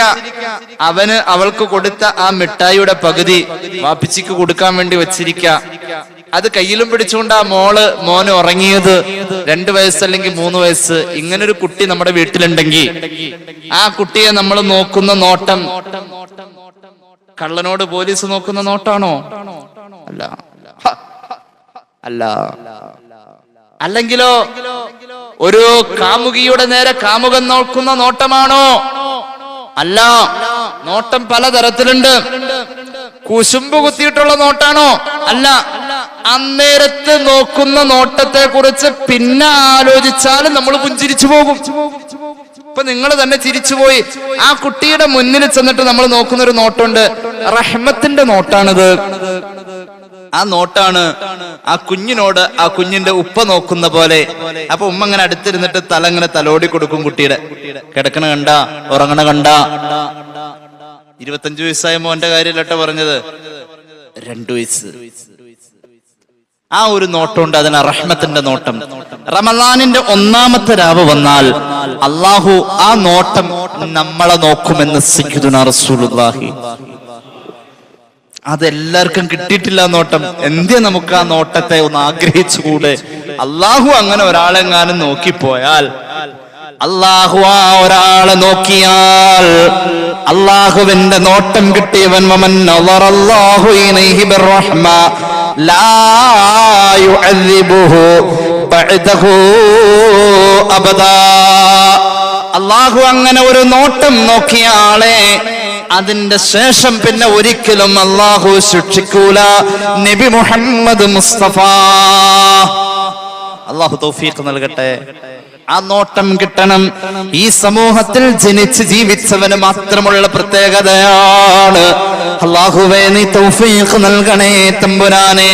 അവൾക്ക് കൊടുത്ത ആ മിഠായിയുടെ പകുതി വാപ്പിച്ചിക്ക് കൊടുക്കാൻ വേണ്ടി വെച്ചിരിക്ക. അത് കയ്യിലും പിടിച്ചുകൊണ്ട് ആ മോന് ഉറങ്ങിയത്. 2 വയസ്സ് അല്ലെങ്കിൽ 3 വയസ്സ് ഇങ്ങനൊരു കുട്ടി നമ്മുടെ വീട്ടിലുണ്ടെങ്കിൽ ആ കുട്ടിയെ നമ്മൾ നോക്കുന്ന നോട്ടം കള്ളനോട് പോലീസ് നോക്കുന്ന നോട്ടാണോ? അല്ല. അല്ല. അല്ലെങ്കിലോ ഒരു കാമുകിയുടെ നേരെ കാമുകൻ നോക്കുന്ന നോട്ടമാണോ? അല്ല. നോട്ടം പലതരത്തിലുണ്ട്. കുശുമ്പ് കുത്തിയിട്ടുള്ള നോട്ടാണോ? അല്ല. അന്നേരത്ത് നോക്കുന്ന നോട്ടത്തെ കുറിച്ച് പിന്നെ ആലോചിച്ചാലും നമ്മൾ പുഞ്ചിരിച്ചു പോകും. ഇപ്പൊ നിങ്ങൾ തന്നെ ചിരിച്ചുപോയി. ആ കുട്ടിയുടെ മുന്നിൽ ചെന്നിട്ട് നമ്മൾ നോക്കുന്ന ഒരു നോട്ടുണ്ട്, റഹ്മത്തിന്റെ നോട്ടാണിത്. ആ നോട്ടാണ് ആ കുഞ്ഞിനോട് ആ കുഞ്ഞിന്റെ ഉപ്പ നോക്കുന്ന പോലെ. അപ്പൊ ഉമ്മ ഇങ്ങനെ അടുത്തിരുന്നിട്ട് തല ഇങ്ങനെ തലോടി കൊടുക്കും കുട്ടിയുടെ. കിടക്കണ കണ്ട, ഉറങ്ങണ കണ്ട. 25 വയസ്സായ മോന്റെ കാര്യമല്ലട്ടോ പറഞ്ഞത്, 2 വയസ്സ്. ആ ഒരു നോട്ടമുണ്ട്, അതിന് റഹ്മത്തിന്റെ നോട്ടം. റമളാനിന്റെ ഒന്നാമത്തെ രാവ് വന്നാൽ അല്ലാഹു ആ നോട്ടം നമ്മളെ നോക്കുമെന്ന് സയ്യിദുനാ റസൂലുള്ളാഹി. അതെല്ലാവർക്കും കിട്ടിയിട്ടില്ല നോട്ടം. എന്തേ നമുക്ക് ആ നോട്ടത്തെ ഒന്ന് ആഗ്രഹിച്ചുകൂടെ? അല്ലാഹു അങ്ങനെ ഒരാളെങ്ങാനും നോക്കിപ്പോയാൽ, അല്ലാഹു ആ ഒരാളെ നോക്കിയാൽ അല്ലാഹുവിന്റെ നോട്ടം കിട്ടിയവൻ വമൻ നളറല്ലാഹു ഇലൈഹി ബിർറഹ്മ ലാ യുഅദ്ദിബുഹു ബഅദഹു അബദാ. അല്ലാഹു അങ്ങനെ ഒരു നോട്ടം നോക്കിയ ആളെ അതിന്റെ ശേഷം പിന്നെ ഒരിക്കലും അല്ലാഹു ശിക്ഷിക്കൂല. നബി മുഹമ്മദ് മുസ്തഫ. അല്ലാഹു തൗഫീഖ് നൽകട്ടെ. ആ നോട്ടം കിട്ടണം. ഈ സമൂഹത്തിൽ ജനിച്ച് ജീവിച്ചവന് മാത്രമുള്ള പ്രത്യേകതയാണ്. അല്ലാഹുവേ നീ തൗഫീഖ് നൽകണേ തമ്പുരാനെ.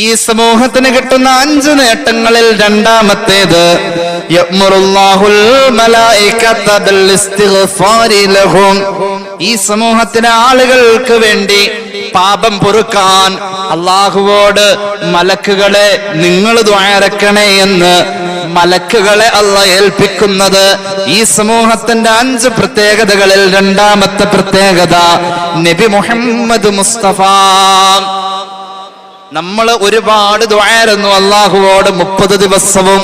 ഈ സമൂഹത്തിന് കിട്ടുന്ന 5 നേട്ടങ്ങളിൽ രണ്ടാമത്തേത് യഅ്മുറുല്ലാഹുൽ മലായികത ബിൽ ഇസ്തിഗ്ഫാരി ലഹും. ഈ സമൂഹത്തിലെ ആളുകൾക്ക് വേണ്ടി പാപം പൊറുക്കാൻ അല്ലാഹുവോട് മലക്കുകളെ നിങ്ങൾ ദുആ എന്ന് മലക്കുകളെ അല്ലാഹ് ഏൽപ്പിക്കുന്നത്. ഈ സമൂഹത്തിന്റെ 5 പ്രത്യേകതകളിൽ രണ്ടാമത്തെ പ്രത്യേകത നബി മുഹമ്മദ് മുസ്തഫ. നമ്മൾ ഒരുപാട് ദുആയിരുന്നു അല്ലാഹുവോട് 30 ദിവസവും.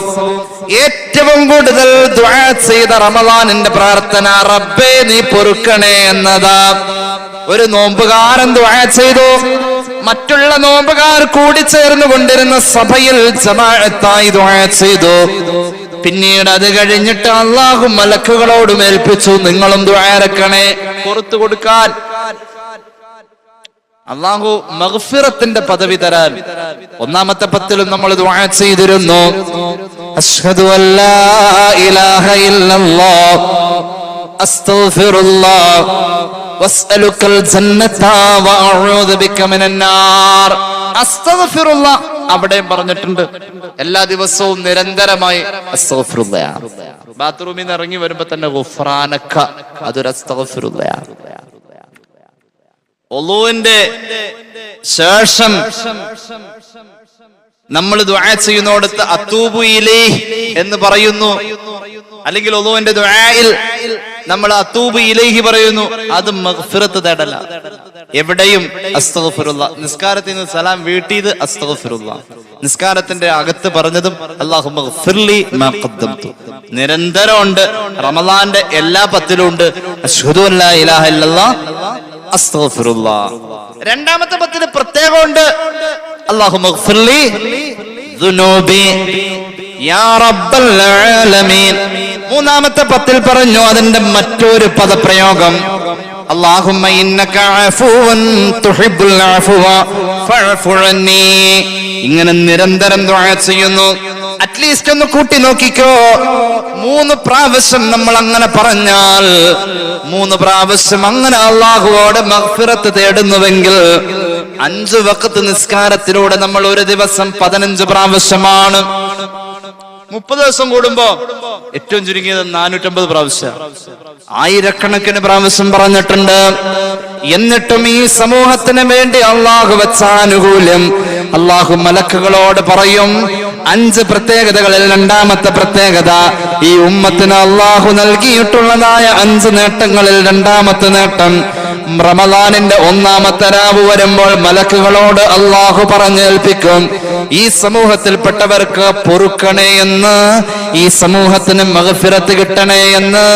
ഏറ്റവും കൂടുതൽ ദുആ ചെയ്ത റമളാനിന്റെ പ്രാർത്ഥന റബ്ബേ നീ പൊറുക്കണേ എന്നതാ. ഒരു നോമ്പുകാരൻ ദുആ ചെയ്തു, മറ്റുള്ള നോമ്പുകാർ കൂടി ചേർന്ന് കൊണ്ടിരുന്ന സഭയിൽ ജമാഅത്തായി ദുആ ചെയ്തു. പിന്നീട് അത് കഴിഞ്ഞിട്ട് അല്ലാഹു മലക്കുകളോടും ഏൽപ്പിച്ചു, നിങ്ങളും ദുആ ഇറക്കണേ പുറത്തു കൊടുക്കാൻ. അല്ലാഹു മഗ്ഫിറത്തിന്റെ പദവി തരാൻ ഒന്നാമത്തെ 10ലും നമ്മൾ ദുആ ചെയ്തിരുന്നു. അശ്ഹദു അല്ലാ ഇലാഹ ഇല്ലല്ലാഹ് അസ്തഗ്ഫിറുല്ലാഹ് വസ്അലുക്കൽ ജന്നത വഅഊദു ബിക മിനൻ നാർ. അസ്തഗ്ഫിറുല്ലാഹ് അവിടെയും പറഞ്ഞിട്ടുണ്ട്. എല്ലാ ദിവസവും നിരന്തരമായി അസ്തഗ്ഫിറുല്ലാഹ്. ബാത്റൂമിൽ നിന്ന് ഇറങ്ങി വരുമ്പോ തന്നെ ഗുഫ്രാനക, അതൊരു അസ്തഗ്ഫിറുല്ലാഹ്. ഒളൂവിന്റെ ശേഷം നമ്മൾ ദുആ ചെയ്യുന്നിടത്ത് അത്തൂബു ഇലൈഹി എന്ന് പറയുന്നു, അല്ലെങ്കിൽ ഒളൂവിന്റെ ദുആയിൽ നമ്മൾ അത്തൂബു ഇലൈഹി പറയുന്നു. അത് മഗ്ഫിറത്ത് തേടല. എവിടെയും അസ്തഗ്ഫിറുല്ലാഹ്. നിസ്കാരത്തിൽ നിന്ന് സലാം വീട്ടിയത് അസ്തഗ്ഫിറുല്ലാഹ്. നിസ്കാരത്തിന്റെ അകത്ത് പറഞ്ഞതും അല്ലാഹുമ്മ ഗ്ഫിർലി മാ ഖദ്ദംതു. നിരന്തരം ഉണ്ട്. റമളാന്റെ എല്ലാ 10ലും ഉണ്ട് അശ്ഹദു അല്ലാ ഇലാഹ ഇല്ലല്ലാഹ് അസ്തഗ്ഫിറുല്ലാഹ്. രണ്ടാമത്തെ 10ന് പ്രത്യേകമുണ്ട് അല്ലാഹുമ്മ ഗ്ഫിർലി ദുനൂബി. യാ റബ്ബൽ ആലമീൻ. മൂന്നാമത്തെ പത്തിൽ പറഞ്ഞു അതിന്റെ മറ്റൊരു പദപ്രയോഗം അല്ലാഹുമ്മ ഇന്നക അഫൂവൻ തുഹിബ്ബുൽ അഫ്വ ഫഅഫു അന്നി. ഇങ്ങനെ നിരന്തരം ദുആ ചെയ്യുന്നു. അറ്റ്ലീസ്റ്റ് ഒന്ന് കൂട്ടി നോക്കിക്കോ, 3 പ്രാവശ്യം നമ്മൾ അങ്ങനെ പറഞ്ഞാൽ, 3 പ്രാവശ്യം അങ്ങനെ അല്ലാഹുവോട് മഗ്ഫിറത്ത് തേടുന്നുവെങ്കിൽ 5 വഖത്ത് നിസ്കാരത്തിലൂടെ നമ്മൾ ഒരു ദിവസം 15 പ്രാവശ്യമാണ്. 30 ദിവസം കൂടുമ്പോ ഏറ്റവും ചുരുങ്ങിയത് 450 പ്രാവശ്യം, ആയിരക്കണക്കിന് പ്രാവശ്യം പറഞ്ഞിട്ടുണ്ട്. എന്നിട്ടും ഈ സമൂഹത്തിന് വേണ്ടി അള്ളാഹു വെച്ച ആനുകൂല്യം അള്ളാഹു മലക്കുകളോട് പറയും. 5 പ്രത്യേകതകളിൽ രണ്ടാമത്തെ പ്രത്യേകത, ഈ ഉമ്മത്തിന് അള്ളാഹു നൽകിയിട്ടുള്ളതായ 5 നേട്ടങ്ങളിൽ രണ്ടാമത്തെ നേട്ടം, റമദാനിന്റെ 1-ാമത്തെ രാവ് വരുമ്പോൾ മലക്കുകളോട് അള്ളാഹു പറഞ്ഞേൽപ്പിക്കും, ഈ സമൂഹത്തിൽപ്പെട്ടവർക്ക് പൊറുക്കണേ എന്ന്, ഈ സമൂഹത്തിന് മഗ്ഫിറത്ത് കിട്ടണേ എന്ന്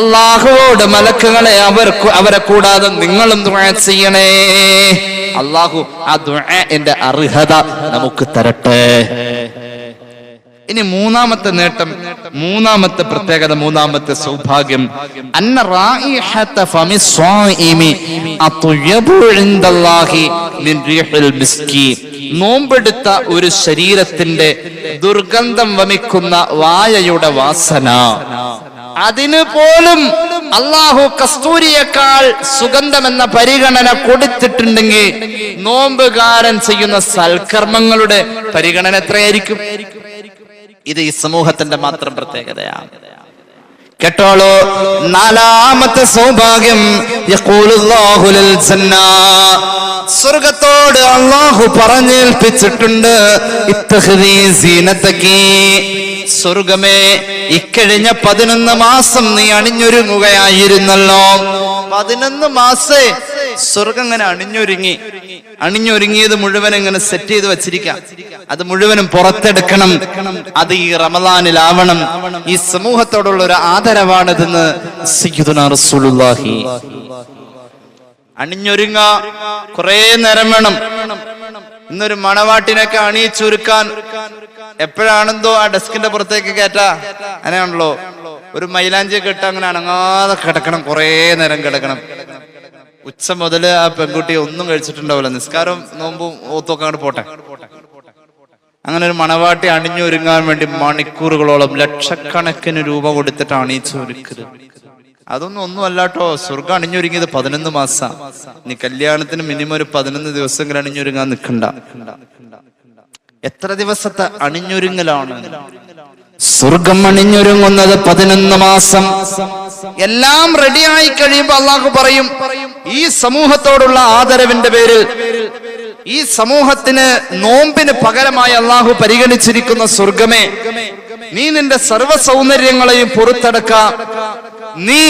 അള്ളാഹുവോട് മലക്കുകളെ അവരെ കൂടാതെ നിങ്ങളും ദുആ ചെയ്യണേ. അള്ളാഹു ആ ദുആന്റെ അർഹത നമുക്ക് തരട്ടെ. ഇനി 3-ാമത്തെ നേട്ടം, 3-ാമത്തെ പ്രത്യേകത, 3-ാമത്തെ സൗഭാഗ്യം, അന്ന റായിഹത ഫമി സ്വായിമി അത്യബു ഇൻദല്ലാഹി മിൻ റീഹിൽ മിസ്കി. നോമ്പെടുത്ത ഒരു ശരീരത്തിന്റെ ദുർഗന്ധം വമിക്കുന്ന വായയുടെ വാസന, അതിന് പോലും അല്ലാഹു കസ്തൂരിയേക്കാൾ സുഗന്ധമെന്ന പരിഗണന കൊടുത്തിട്ടുണ്ടെങ്കിൽ നോമ്പുകാരൻ ചെയ്യുന്ന സൽക്കർമ്മങ്ങളുടെ പരിഗണന എത്രയായിരിക്കും? ഇത് ഈ സമൂഹത്തിന്റെ മാത്രം പ്രത്യേകതയാണ്. കേട്ടോളൂ, 4-ാമത്തെ സൗഭാഗ്യം, യഖൂലുല്ലാഹു ലിൽ ജന്ന. സ്വർഗ്ഗത്തോട് അല്ലാഹു പറഞ്ഞേൽപ്പിച്ചിട്ടുണ്ട്, ഇത്തഖദീ സീനതകി. സ്വർഗമേ, ഇക്കഴിഞ്ഞ 11 മാസം നീ അണിഞ്ഞൊരുങ്ങുകയായിരുന്നല്ലോ. 11 മാസേ സ്വർഗം ഇങ്ങനെ അണിഞ്ഞൊരുങ്ങിയത് മുഴുവൻ ഇങ്ങനെ സെറ്റ് ചെയ്ത് വെച്ചിരിക്കാം. അത് മുഴുവനും പുറത്തെടുക്കണം. അത് ഈ റമദാനിലാവണം. ഈ സമൂഹത്തോടുള്ള ഒരു ആദരവാണിതെന്ന് സയ്യിദുനാ റസൂലുള്ളാഹി. അണിഞ്ഞൊരുങ്ങ കുറെ നേരം വേണം. ഇന്നൊരു മണവാട്ടിനൊക്കെ അണിയിച്ചൊരുക്കാൻ എപ്പോഴാണെന്തോ ആ ഡെസ്കിന്റെ പുറത്തേക്ക് കയറ്റാ, അങ്ങനെയാണല്ലോ. ഒരു മൈലാഞ്ചിയൊക്കെ ഇട്ട് അങ്ങനെ അനങ്ങാതെ കിടക്കണം, കുറെ നേരം കിടക്കണം. ഉച്ച മുതല് ആ പെൺകുട്ടി ഒന്നും കഴിച്ചിട്ടുണ്ടാവില്ല, നിസ്കാരം നോമ്പും ഓത്തൊക്കെ അങ്ങോട്ട് പോട്ടെ. അങ്ങനെ ഒരു മണവാട്ടി അണിഞ്ഞൊരുങ്ങാൻ വേണ്ടി മണിക്കൂറുകളോളം ലക്ഷക്കണക്കിന് രൂപ കൊടുത്തിട്ട് അണിയിച്ചൊരുക്കരുത്. ഒന്നും അല്ലാട്ടോ. സ്വർഗം അണിഞ്ഞൊരുങ്ങിയത് 11 മാസം. നീ കല്യാണത്തിന് മിനിമം ഒരു 11 ദിവസമെങ്കിലും അണിഞ്ഞൊരുങ്ങാൻ നിൽക്കണ്ട. എത്ര ദിവസത്തെ അണിഞ്ഞൊരുങ്ങലാണ്? സ്വർഗം അണിഞ്ഞൊരുങ്ങുന്നത് 11 മാസം. എല്ലാം റെഡിയായി കഴിയുമ്പോ അള്ളാഹു പറയും, ഈ സമൂഹത്തോടുള്ള ആദരവിന്റെ പേരിൽ, ഈ സമൂഹത്തിന് നോമ്പിന് പകരമായി അള്ളാഹു പരിഗണിച്ചിരിക്കുന്ന സ്വർഗമേ, നീ നിന്റെ സർവ്വ സൗന്ദര്യങ്ങളെയും പുറത്തെടുക്ക. നീ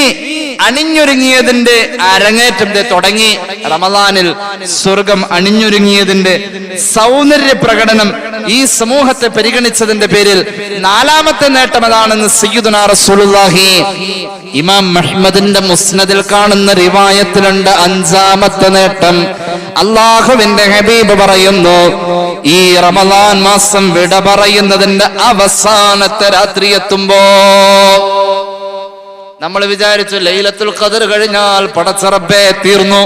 അണിഞ്ഞൊരുങ്ങിയതിന്റെ അരങ്ങേറ്റം തുടങ്ങി. റമദാനിൽ സ്വർഗം അണിഞ്ഞൊരുങ്ങിയതിന്റെ സൗന്ദര്യ പ്രകടനം ഈ സമൂഹത്തെ പരിഗണിച്ചതിന്റെ പേരിൽ 4-ാമത്തെ നേട്ടം അതാണെന്ന് സയ്യിദുനാ റസൂലുള്ളാഹി. ഇമാം അഹ്മദിന്റെ മുസ്നദിൽ കാണുന്ന റിവായത്തിലുണ്ട് 5-ാമത്തെ നേട്ടം. അല്ലാഹുവിന്റെ ഹബീബ് പറയുന്നു, ഈ റമദാൻ മാസം വിട പറയുന്നതിന്റെ അവസാനത്തെ രാത്രി എത്തുമ്പോ നമ്മൾ വിചാരിച്ചു ലൈലത്തുൽ ഖദർ കഴിഞ്ഞാൽ പടച്ച റബ്ബേ തീർന്നു.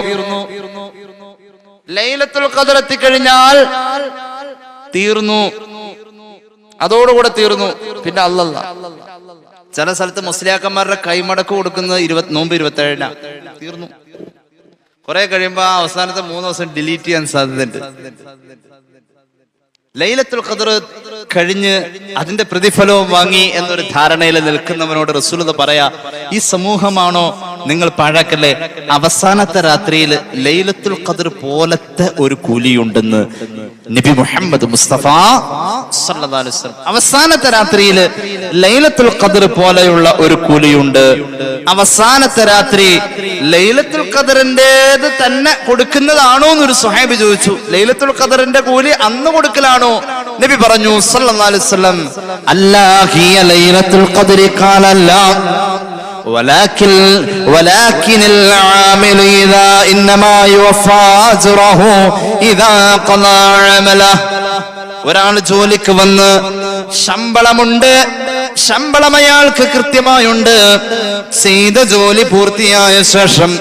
ലൈലത്തുൽ ഖദർ എത്തിക്കഴിഞ്ഞാൽ തീർന്നു, അതോടുകൂടെ തീർന്നു. പിന്നെ അല്ലല്ല, ചില സ്ഥലത്ത് മുസ്ലിയാക്കന്മാരുടെ കൈമടക്ക് കൊടുക്കുന്നത് നോമ്പ് 27 തീർന്നു. കുറെ കഴിയുമ്പോ അവസാനത്തെ 3 ദിവസം ഡിലീറ്റ് ചെയ്യാൻ സാധ്യതയുണ്ട്. ലൈലത്തുൽ ഖദർ കഴിഞ്ഞ് അതിന്റെ പ്രതിഫലവും വാങ്ങി എന്നൊരു ധാരണയിൽ നിൽക്കുന്നവനോട് റസൂലുള്ളാഹി പറയാ, ഈ സമൂഹമാണോ നിങ്ങൾ പാഴാക്കല്ലേ? അവസാനത്തെ രാത്രിയിൽ ലൈലത്തുൽ ഖദർ പോലത്തെ ഒരു കൂലിയുണ്ടെന്ന് നബി മുഹമ്മദ് മുസ്തഫ സല്ലല്ലാഹു അലൈഹി വസല്ലം. അവസാനത്തെ രാത്രിയിൽ ലൈലത്തുൽ ഖദർ പോലെയുള്ള ഒരു കൂലിയുണ്ട്. അവസാനത്തെ രാത്രി ലൈലത്തുൽ ഖദറിന്റേത് തന്നെ കൊടുക്കുന്നതാണോ എന്നൊരു സ്വഹാബി ചോദിച്ചു. ലൈലത്തുൽ ഖദറിന്റെ കൂലി അന്ന് കൊടുക്കലാണോ? നബി പറഞ്ഞു സല്ലല്ലാഹു അലൈഹി വസല്ലം, അല്ലാ ഹിയ ലൈലത്തുൽ ഖദരി ഖാല ലാ ولكن العامل إذا إنما يوفى أجره إذا قضى عمله. ഒരാൾ ജോലിക്ക് വന്ന് ശമ്പളമുണ്ട്, ശമ്പളം അയാൾക്ക് കൃത്യമായുണ്ട്. ചെയ്ത ജോലി പൂർത്തിയായ ശേഷം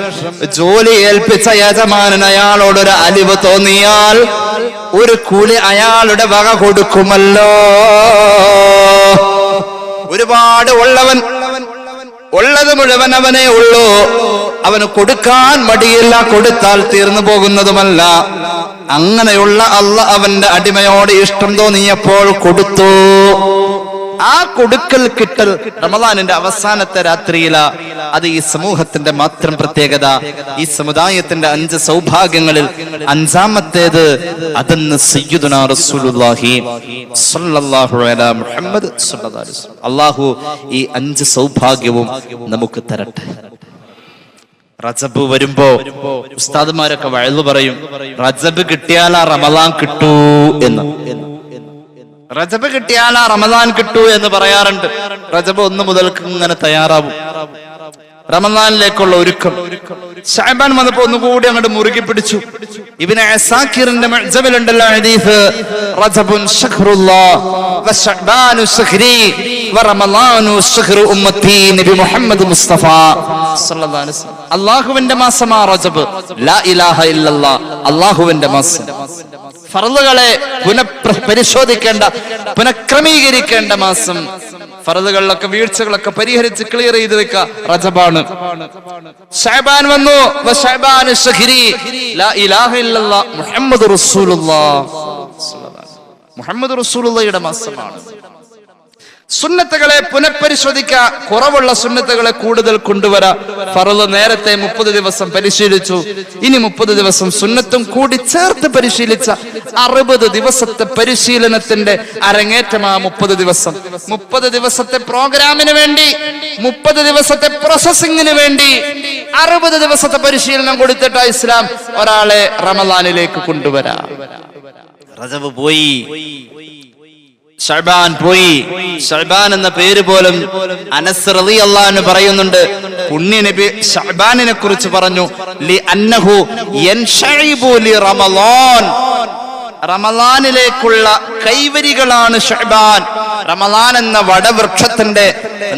ജോലി ഏൽപ്പിച്ച യജമാനൻ അയാളോടൊരു അലിവ് തോന്നിയാൽ ഒരു കൂലി അയാളുടെ വക കൊടുക്കുമല്ലോ. ഒരുപാട് ഉള്ളവൻ ഉള്ളത് മുഴുവൻ അവനേ ഉള്ളൂ, അവന് കൊടുക്കാൻ മടിയില്ല, കൊടുത്താൽ തീർന്നു പോകുന്നതുമല്ല. അങ്ങനെയുള്ള അല്ലാഹ് അവന്റെ അടിമയോട് ഇഷ്ടം തോന്നിയപ്പോൾ കൊടുത്തു. ആ കൊടുക്കൽ കിട്ടൽ റമദാനിന്റെ അവസാനത്തെ രാത്രിയില. അത് ഈ സമൂഹത്തിന്റെ മാത്രം പ്രത്യേകത. ഈ സമുദായത്തിന്റെ 5 സൗഭാഗ്യങ്ങളിൽ 5ാമത്തേത് അതെന്ന് സയ്യിദുനാ റസൂലുള്ളാഹി സ്വല്ലല്ലാഹു അലൈഹി മുഹമ്മദ് സ്വല്ലല്ലാഹു അലൈഹി വസല്ലം. അല്ലാഹു ഈ 5 സൗഭാഗ്യവും നമുക്ക് തരട്ടെ. റജബ് വരുമ്പോ ഉസ്താദുമാരൊക്കെ വഅദ് പറയും, റജബ് കിട്ടിയാലാ റമദാൻ കിട്ടൂ എന്ന്. റജബ് കിട്ടിയാലാ റമദാൻ കിട്ടൂ എന്ന് പറയാറുണ്ട്. റജബ് 1 മുതൽക്ക് ഇങ്ങനെ തയ്യാറാവും, റമദാനിലേക്കുള്ള ഒരുക്കം. ശഅബാൻ വന്നപ്പോ ഒന്നുകൂടി അങ്ങോട്ട് മുറുകി പിടിച്ചു. ഇബ്നു അസാക്കിറിന്റെ മുഅ്ജമിലുണ്ടല്ലോ ഹദീസ്, റജബുൻ ശഹ്റുല്ലാഹ് വശഅബാനു ശഹ്രി വറമളാനു ശഹ്റു ഉമ്മത്തി. നബി മുഹമ്മദ് മുസ്തഫ സല്ലല്ലാഹു അലൈഹി വസല്ലം, അല്ലാഹുവിന്റെ മാസമാ റജബ്. ലാ ഇലാഹ ഇല്ലല്ലാഹ്, അല്ലാഹുവിന്റെ മാസം. ഫർളുകളെ പുനഃപരിശോധിക്കേണ്ട, പുനഃക്രമീകരിക്കേണ്ട മാസം. ഫർളുകളിലൊക്കെ വീഴ്ചകളൊക്കെ പരിഹരിച്ച് ക്ലിയർ ചെയ്ത് വെക്കുക, റജബാണ്. ശഅബാൻ വന്നു, വശഅബാനു ശഹ്രി ലാ ഇലാഹ ഇല്ലല്ലാഹ് മുഹമ്മദ് റസൂലുള്ളാഹ്. മുഹമ്മദ് റസൂലുള്ളാഹിയുടെ മാസമാണ്. സുന്നത്തുകളെ പുനഃപരിശോധിക്കുക, കുറവുള്ള സുന്നത്തുകളെ കൂടുതൽ കൊണ്ടുവരാ. ഫർള് നേരത്തെ 30 ദിവസം പരിശീലിച്ചു, ഇനി 30 ദിവസം സുന്നത്തും കൂടി ചേർത്ത് പരിശീലിച്ച 60 ദിവസത്തെ പരിശീലനത്തിന്റെ അരങ്ങേറ്റമാ 30 ദിവസം. 30 ദിവസത്തെ പ്രോഗ്രാമിന് വേണ്ടി, 30 ദിവസത്തെ പ്രോസസിംഗിന് വേണ്ടി 60 ദിവസത്തെ പരിശീലനം കൊടുത്തിട്ടാ ഇസ്ലാം ഒരാളെ റമദാനിലേക്ക് കൊണ്ടുവരാ. റജബ് പോയി, ശഅബാൻ പോയി. ശഅബാൻ എന്ന പേര് പോലും അനസ് റളിയല്ലാഹു അൻഹു പറയുന്നുണ്ട്, പുണ്യ നബി ശഅബാനിനെ കുറിച്ച് പറഞ്ഞു, ലി അന്നഹു യൻശഇബു ലി റമളാൻ. റമളാനിലേക്കുള്ള കൈവരികളാണ് ശഅബാൻ. റമളാൻ എന്ന വടവൃക്ഷത്തിന്റെ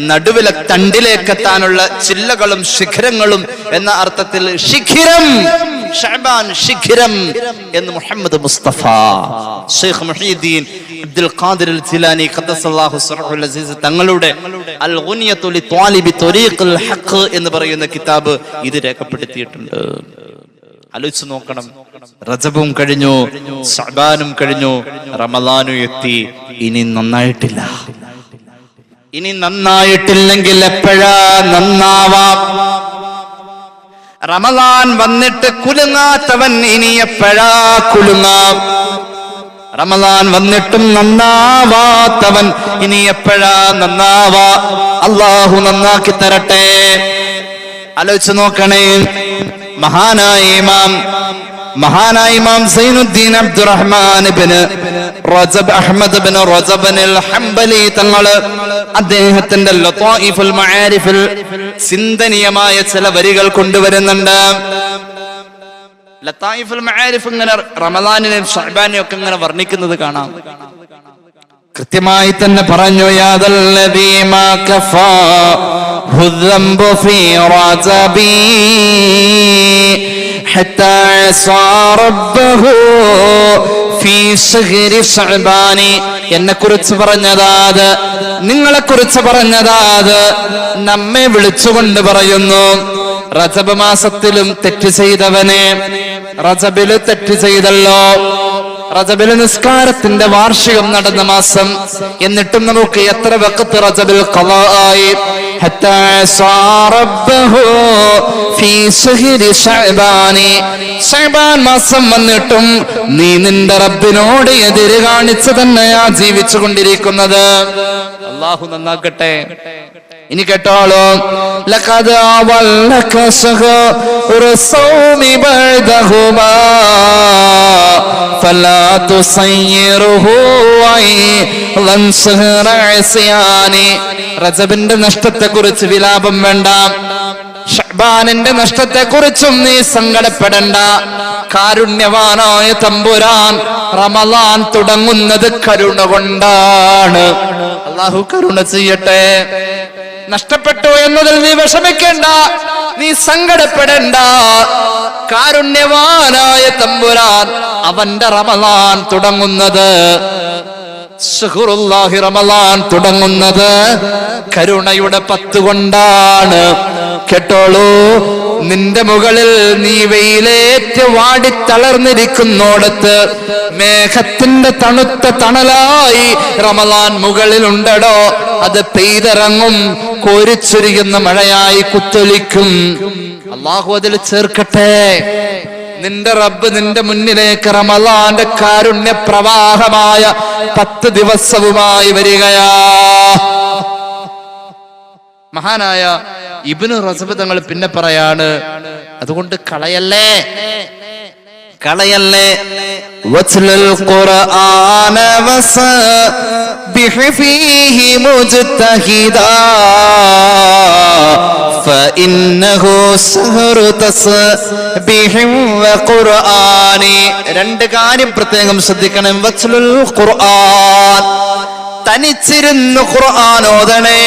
നടുവിലെ തണ്ടിലേക്ക് എത്താനുള്ള ചില്ലകളും ശിഖരങ്ങളും എന്ന അർത്ഥത്തിൽ ശിഖിരം. ശഅബാൻ ശിഖിരം എന്ന് മുഹമ്മദ് മുസ്തഫ ശൈഖ് മുഹീദ്ദീൻ അബ്ദുൽ ഖാദിർ അൽ ജിലാനി ഖദ്ദസല്ലാഹു സിർറുൽ അസീസ് തങ്ങളുടെ അൽ ഗുനിയത്തു ലി ത്വാലിബി ത്വരീഖുൽ ഹഖ് എന്ന് പറയുന്ന കിതാബ് ഇത് രേഖപ്പെടുത്തിയിട്ടുണ്ട്. ആലോചിച്ച് നോക്കണം, റജബും കഴിഞ്ഞു, ശഅബാനും കഴിഞ്ഞു, റമളാനും എത്തി. ഇനി നന്നായിട്ടില്ല. ഇനി നന്നായിട്ടില്ലെങ്കിൽ എപ്പോഴാ നന്നാവാം? റമളാൻ വന്നിട്ട് കുലുങ്ങാത്തവൻ ഇനി എപ്പോഴാ കുലുങ്ങാം? റമളാൻ വന്നിട്ടും നന്നാവാത്തവൻ ഇനി എപ്പോഴാ നന്നാവാ? അല്ലാഹു നന്നാക്കി തരട്ടെ. ആലോചിച്ച് നോക്കണേ, മഹാനായ ഇമാം സൈനുദ്ദീൻ അബ്ദുറഹ്മാൻ ഇബ്നു റജബ് അഹ്മദ് ഇബ്നു റജബ് അൽ ഹംബലി തങ്ങള് അദ്ദേഹത്തിന്റെ ലതായിഫുൽ മആരിഫിൽ ചിന്തനീയമായ ചില വരികൾ കൊണ്ടുവരുന്നുണ്ട്. ലതായിഫുൽ മആരിഫ് ഇങ്ങനെ റമളാനിനെയും ശഅബാനെയും ഒക്കെ ഇങ്ങനെ വർണ്ണിക്കുന്നത് കാണാം. കൃത്യമായി തന്നെ പറഞ്ഞു, യാദല്ലദീ മാ കഫാ ഹുദ്ദംബു ഫീ റജബി ഹത്താ അസാ റബ്ബഹു ഫീ ശഹ്രി ശഅബാനി. എന്നെ കുറിച്ച് പറഞ്ഞതാത്, നിങ്ങളെ കുറിച്ച് പറഞ്ഞതാത്, നമ്മെ വിളിച്ചുകൊണ്ട് പറയുന്നു, റജബ് മാസത്തിലും തെറ്റ് ചെയ്തവനെ, റജബില് തെറ്റ് ചെയ്തല്ലോ. റജബിൽ നിസ്കാരത്തിന്റെ വാർഷികം നടന്ന മാസം, എന്നിട്ടും നമുക്ക് എത്ര വഖത്ത് റജബിൽ ഖളാ ആയി. ഹത്താ അസാ റബ്ബഹു ഫീ ശഹ്രി ശഅബാനി. ശഅബാൻ മാസം വന്നിട്ടും നീ നിന്റെ റബ്ബിനോട് എതിര് കാണിച്ചു തന്നെയാ ജീവിച്ചു കൊണ്ടിരിക്കുന്നത്. അല്ലാഹു നന്നാക്കട്ടെ. ഇനി കേട്ടോളൂ, ലഖദ് അവല്ലക ശഹ്റു സൗമി ബഅദഹുമാ ഫലാ തുസയ്യിറുഹു ഐലൻ ശഹ്റ ഇസ്യാനി. റജബിന്റെ നഷ്ടത്തെ കുറിച്ച് വിലാപം വേണ്ട, ശഅബാനിന്റെ നഷ്ടത്തെ കുറിച്ചും നീ സങ്കടപ്പെടണ്ട. കാരുണ്യവാനായ തമ്പുരാൻ റമളാൻ തുടങ്ങുന്നത് കരുണ കൊണ്ടാണ്. അല്ലാഹു കരുണ ചെയ്യട്ടെ. നഷ്ടപ്പെട്ടു എന്നതിൽ നീ വിഷമിക്കേണ്ട, നീ സങ്കടപ്പെടേണ്ട. കാരുണ്യവാനായ തമ്പുരാൻ അവന്റെ റമളാൻ തുടങ്ങുന്നത്, ശുഹ്റുല്ലാഹി റമളാൻ തുടങ്ങുന്നത് കരുണയുടെ 10 കൊണ്ടാണ്. കേട്ടോളൂ, നിന്റെ മുകളിൽ നീ വെയിലേറ്റ് വാടിത്തളർന്നിരിക്കുന്നോടത്ത് മേഘത്തിന്റെ തണുത്ത തണലായി റമളാൻ മുകളിലുണ്ടടോ. അത് പെയ്തിറങ്ങും, കോരിച്ചൊരിയുന്ന മഴയായി കുത്തൊലിക്കും. അല്ലാഹു അതിൽ ചേർക്കട്ടെ. നിന്റെ റബ്ബ് നിന്റെ മുന്നിലേക്ക് റമളാന്റെ കാരുണ്യ പ്രവാഹമായ 10 ദിവസവുമായി വരികയാ. മഹാനായ ഇബ്നു റസബ് തങ്ങൾ പിന്നെ പറയാണ്, അതുകൊണ്ട് കളയല്ലേ. വത്ലുൽ ഖുർആന വസബ്ബിഹ് ഫീഹി മുജ്തഹിദാ ഫഇന്നഹു സഹറു തസ്ബീഹി വഖുർആനി. 2 കാര്യം പ്രത്യേകം ശ്രദ്ധിക്കണം. വത്ലുൽ ഖുർആൻ, തനിച്ചിരുന്ന് ഖുർആൻ ഓതണേ.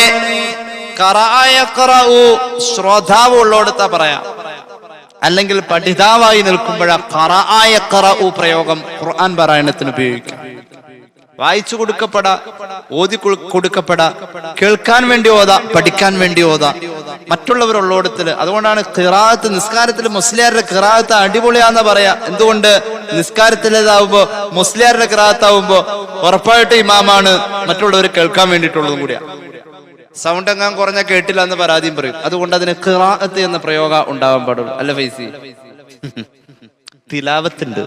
ശ്രോതാവ് ഉള്ളോടത്താ പറയാ, അല്ലെങ്കിൽ പഠിതാവായി നിൽക്കുമ്പോഴാ ഖറഅയ ഖറഉ പ്രയോഗം ഖുർആൻ പാരായണത്തിന് ഉപയോഗിക്കും. വായിച്ചു കൊടുക്കപ്പെടാ, ഓതി കൊടുക്കപ്പെടാ, കേൾക്കാൻ വേണ്ടി ഓതാ, പഠിക്കാൻ വേണ്ടി ഓതാ, മറ്റുള്ളവരുള്ളോടത്തില്. അതുകൊണ്ടാണ് ഖിറാഅത്ത്, നിസ്കാരത്തിൽ മുസ്ലിയാരുടെ ഖിറാഅത്ത് അടിപൊളിയാന്ന് പറയാ. എന്തുകൊണ്ട്? നിസ്കാരത്തിലേതാവുമ്പോ, മുസ്ലിയാരുടെ ഖിറാഅത്താവുമ്പോ ഉറപ്പായിട്ട് ഇമാമാണ്, മറ്റുള്ളവർ കേൾക്കാൻ വേണ്ടിയിട്ടുള്ളതും കൂടിയാ. സൗണ്ട് എങ്ങാൻ കുറഞ്ഞ കേട്ടില്ല എന്ന് പരാതിയും പറയും. അതുകൊണ്ട് അതിന് ഖിറാഅത്ത് എന്ന പ്രയോഗം ഉണ്ടാവാൻ പാടുള്ളൂ. അല്ല ഫൈസി, തിലാവത്തുണ്ട്,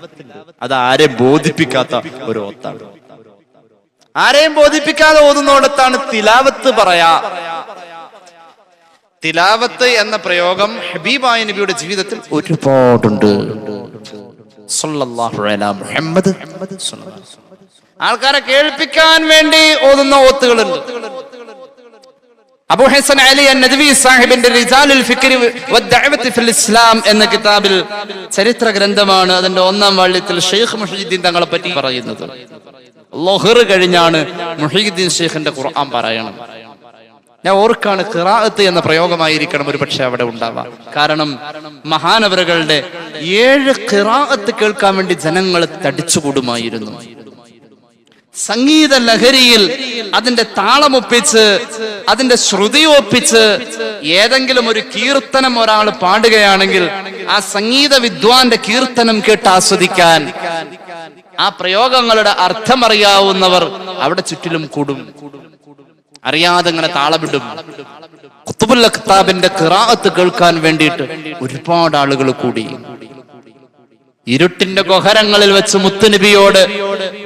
അത് ആരെയും ബോധിപ്പിക്കാത്ത ഒരു ഓത്താണ്. ആരെയും ബോധിപ്പിക്കാതെ ഓതുന്നോടത്താണ് തിലാവത്ത് പറയാ. തിലാവത്ത് എന്ന പ്രയോഗം ഹബീബായ നബിയുടെ ജീവിതത്തിൽ ഒരുപാടുണ്ട്. സല്ലല്ലാഹു അലൈഹി മുഹമ്മദ്. ആൾക്കാരെ കേൾപ്പിക്കാൻ വേണ്ടി ഓതുന്ന ഓത്തുകളുണ്ട്. അബൂ ഹസൻ അലി അൻ-നദ്വി സാഹിബിന്റെ റിജാലുൽ ഫിക്രി വദ്ദഅവത്തി ഫിൽ ഇസ്ലാം എന്ന കിതാബിൽ, ചരിത്ര ഗ്രന്ഥമാണ്, അതിന്റെ 1-ാം വാള്യത്തിൽ ഷെയ്ഖ് മുഹീദ്ദീൻ തങ്ങളെ പറ്റി പറയുന്നത്. ളുഹർ കഴിഞ്ഞാണ് മുഹീദ്ദീൻ ഷെയ്ഖിന്റെ ഖുർആൻ പാരായണം. ഞാൻ ഓർക്കാണ്, ഖിറാഅത്ത് എന്ന പ്രയോഗമായിരിക്കണം ഒരു പക്ഷെ അവിടെ ഉണ്ടാവാം. കാരണം മഹാനവറുകളുടെ 7 ഖിറാഅത്ത് കേൾക്കാൻ വേണ്ടി ജനങ്ങൾ തടിച്ചുകൂടുമായിരുന്നു. സംഗീത ലഹരിയിൽ അതിന്റെ താളമൊപ്പിച്ച്, അതിന്റെ ശ്രുതി ഒപ്പിച്ച് ഏതെങ്കിലും ഒരു കീർത്തനം ഒരാൾ പാടുകയാണെങ്കിൽ ആ സംഗീത വിദ്വാന്റെ കീർത്തനം കേട്ട് ആസ്വദിക്കാൻ ആ പ്രയോഗങ്ങളുടെ അർത്ഥം അറിയാവുന്നവർ അവിടെ ചുറ്റിലും കൂടും. അറിയാതെ ഇങ്ങനെ താളമിടും. ഖുത്ബുൽ അഖ്താബിന്റെ ഖിറാഅത്ത് കേൾക്കാൻ വേണ്ടിയിട്ട് ഒരുപാട് ആളുകൾ കൂടി. ഇരുട്ടിന്റെ ഗഹരങ്ങളിൽ വെച്ച് മുത്തുനബിയോട്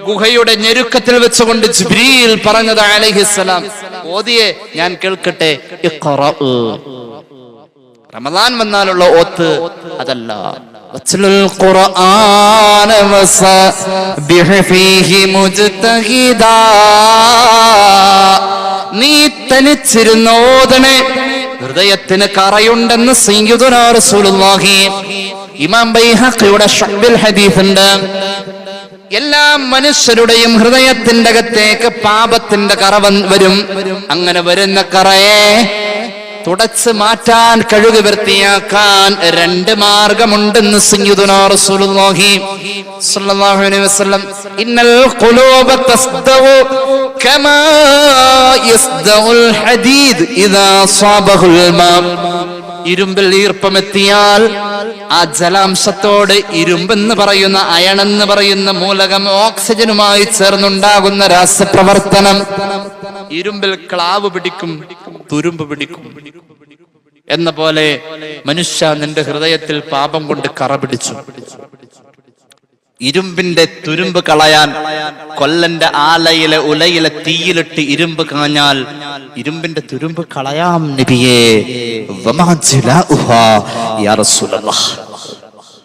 ഗുഹയുടെ ഞെരുക്കത്തിൽ വെച്ചുകൊണ്ട് ജിബ്രീൽ പറഞ്ഞത് അലൈഹിസ്സലാം, ഓതിയെ ഞാൻ കേൾക്കട്ടെ. റമളാൻ വന്നാലുള്ള ഓത്ത് അതല്ല. വത്ലുൽ ഖുർആന വസബ്ബിഹ് ഫീഹി മുജ്തഹിദാ, നീ തനിച്ചിരുന്ന് ഓതണേ. ഹൃദയത്തിന് കറയുണ്ടെന്ന് സയ്യിദുനാ റസൂലുള്ളാഹി. ഇമാം ബൈഹഖിയുടെ ശഅബുൽ ഹദീസ് ഉണ്ട്. എല്ലാ മനുഷ്യരുടെയും ഹൃദയത്തിന്റെ അകത്തേക്ക് പാപത്തിന്റെ കറ വരും. അങ്ങനെ വരുന്ന കറയെ തുടച്ച് മാറ്റാൻ, കഴുകി വൃത്തിയാക്കാൻ 2 മാർഗമുണ്ടെന്ന് സയ്യിദുനാ റസൂലുള്ളാഹി സ്വല്ലല്ലാഹു അലൈഹി വസല്ലം. ഇന്നൽ ഖുലൂബ തസ്ദഉ കമാ യസ്ദഉൽ ഹദീദ് ഇദാ സാബഹുൽ മാ. ഇരുമ്പിൽ ഈർപ്പമെത്തിയാൽ ആ ജലാംശത്തോട് ഇരുമ്പെന്ന് പറയുന്ന, അയണെന്ന് പറയുന്ന മൂലകം ഓക്സിജനുമായി ചേർന്നുണ്ടാകുന്ന രാസപ്രവർത്തനം, ഇരുമ്പിൽ ക്ലാവ് പിടിക്കും, തുരുമ്പ് പിടിക്കും എന്ന പോലെ മനുഷ്യ, നിന്റെ ഹൃദയത്തിൽ പാപം കൊണ്ട് കറ പിടിച്ചു. ഇരുമ്പിന്റെ തുരുമ്പ് കളയാൻ കൊല്ലന്റെ ആലയിലെ ഉലയിലെ തീയിലിട്ട് ഇരുമ്പ് കാഞ്ഞാൽ ഇരുമ്പിന്റെ തുരുമ്പ് കളയാം നബിയേ. യാ റസൂലല്ലാഹ്,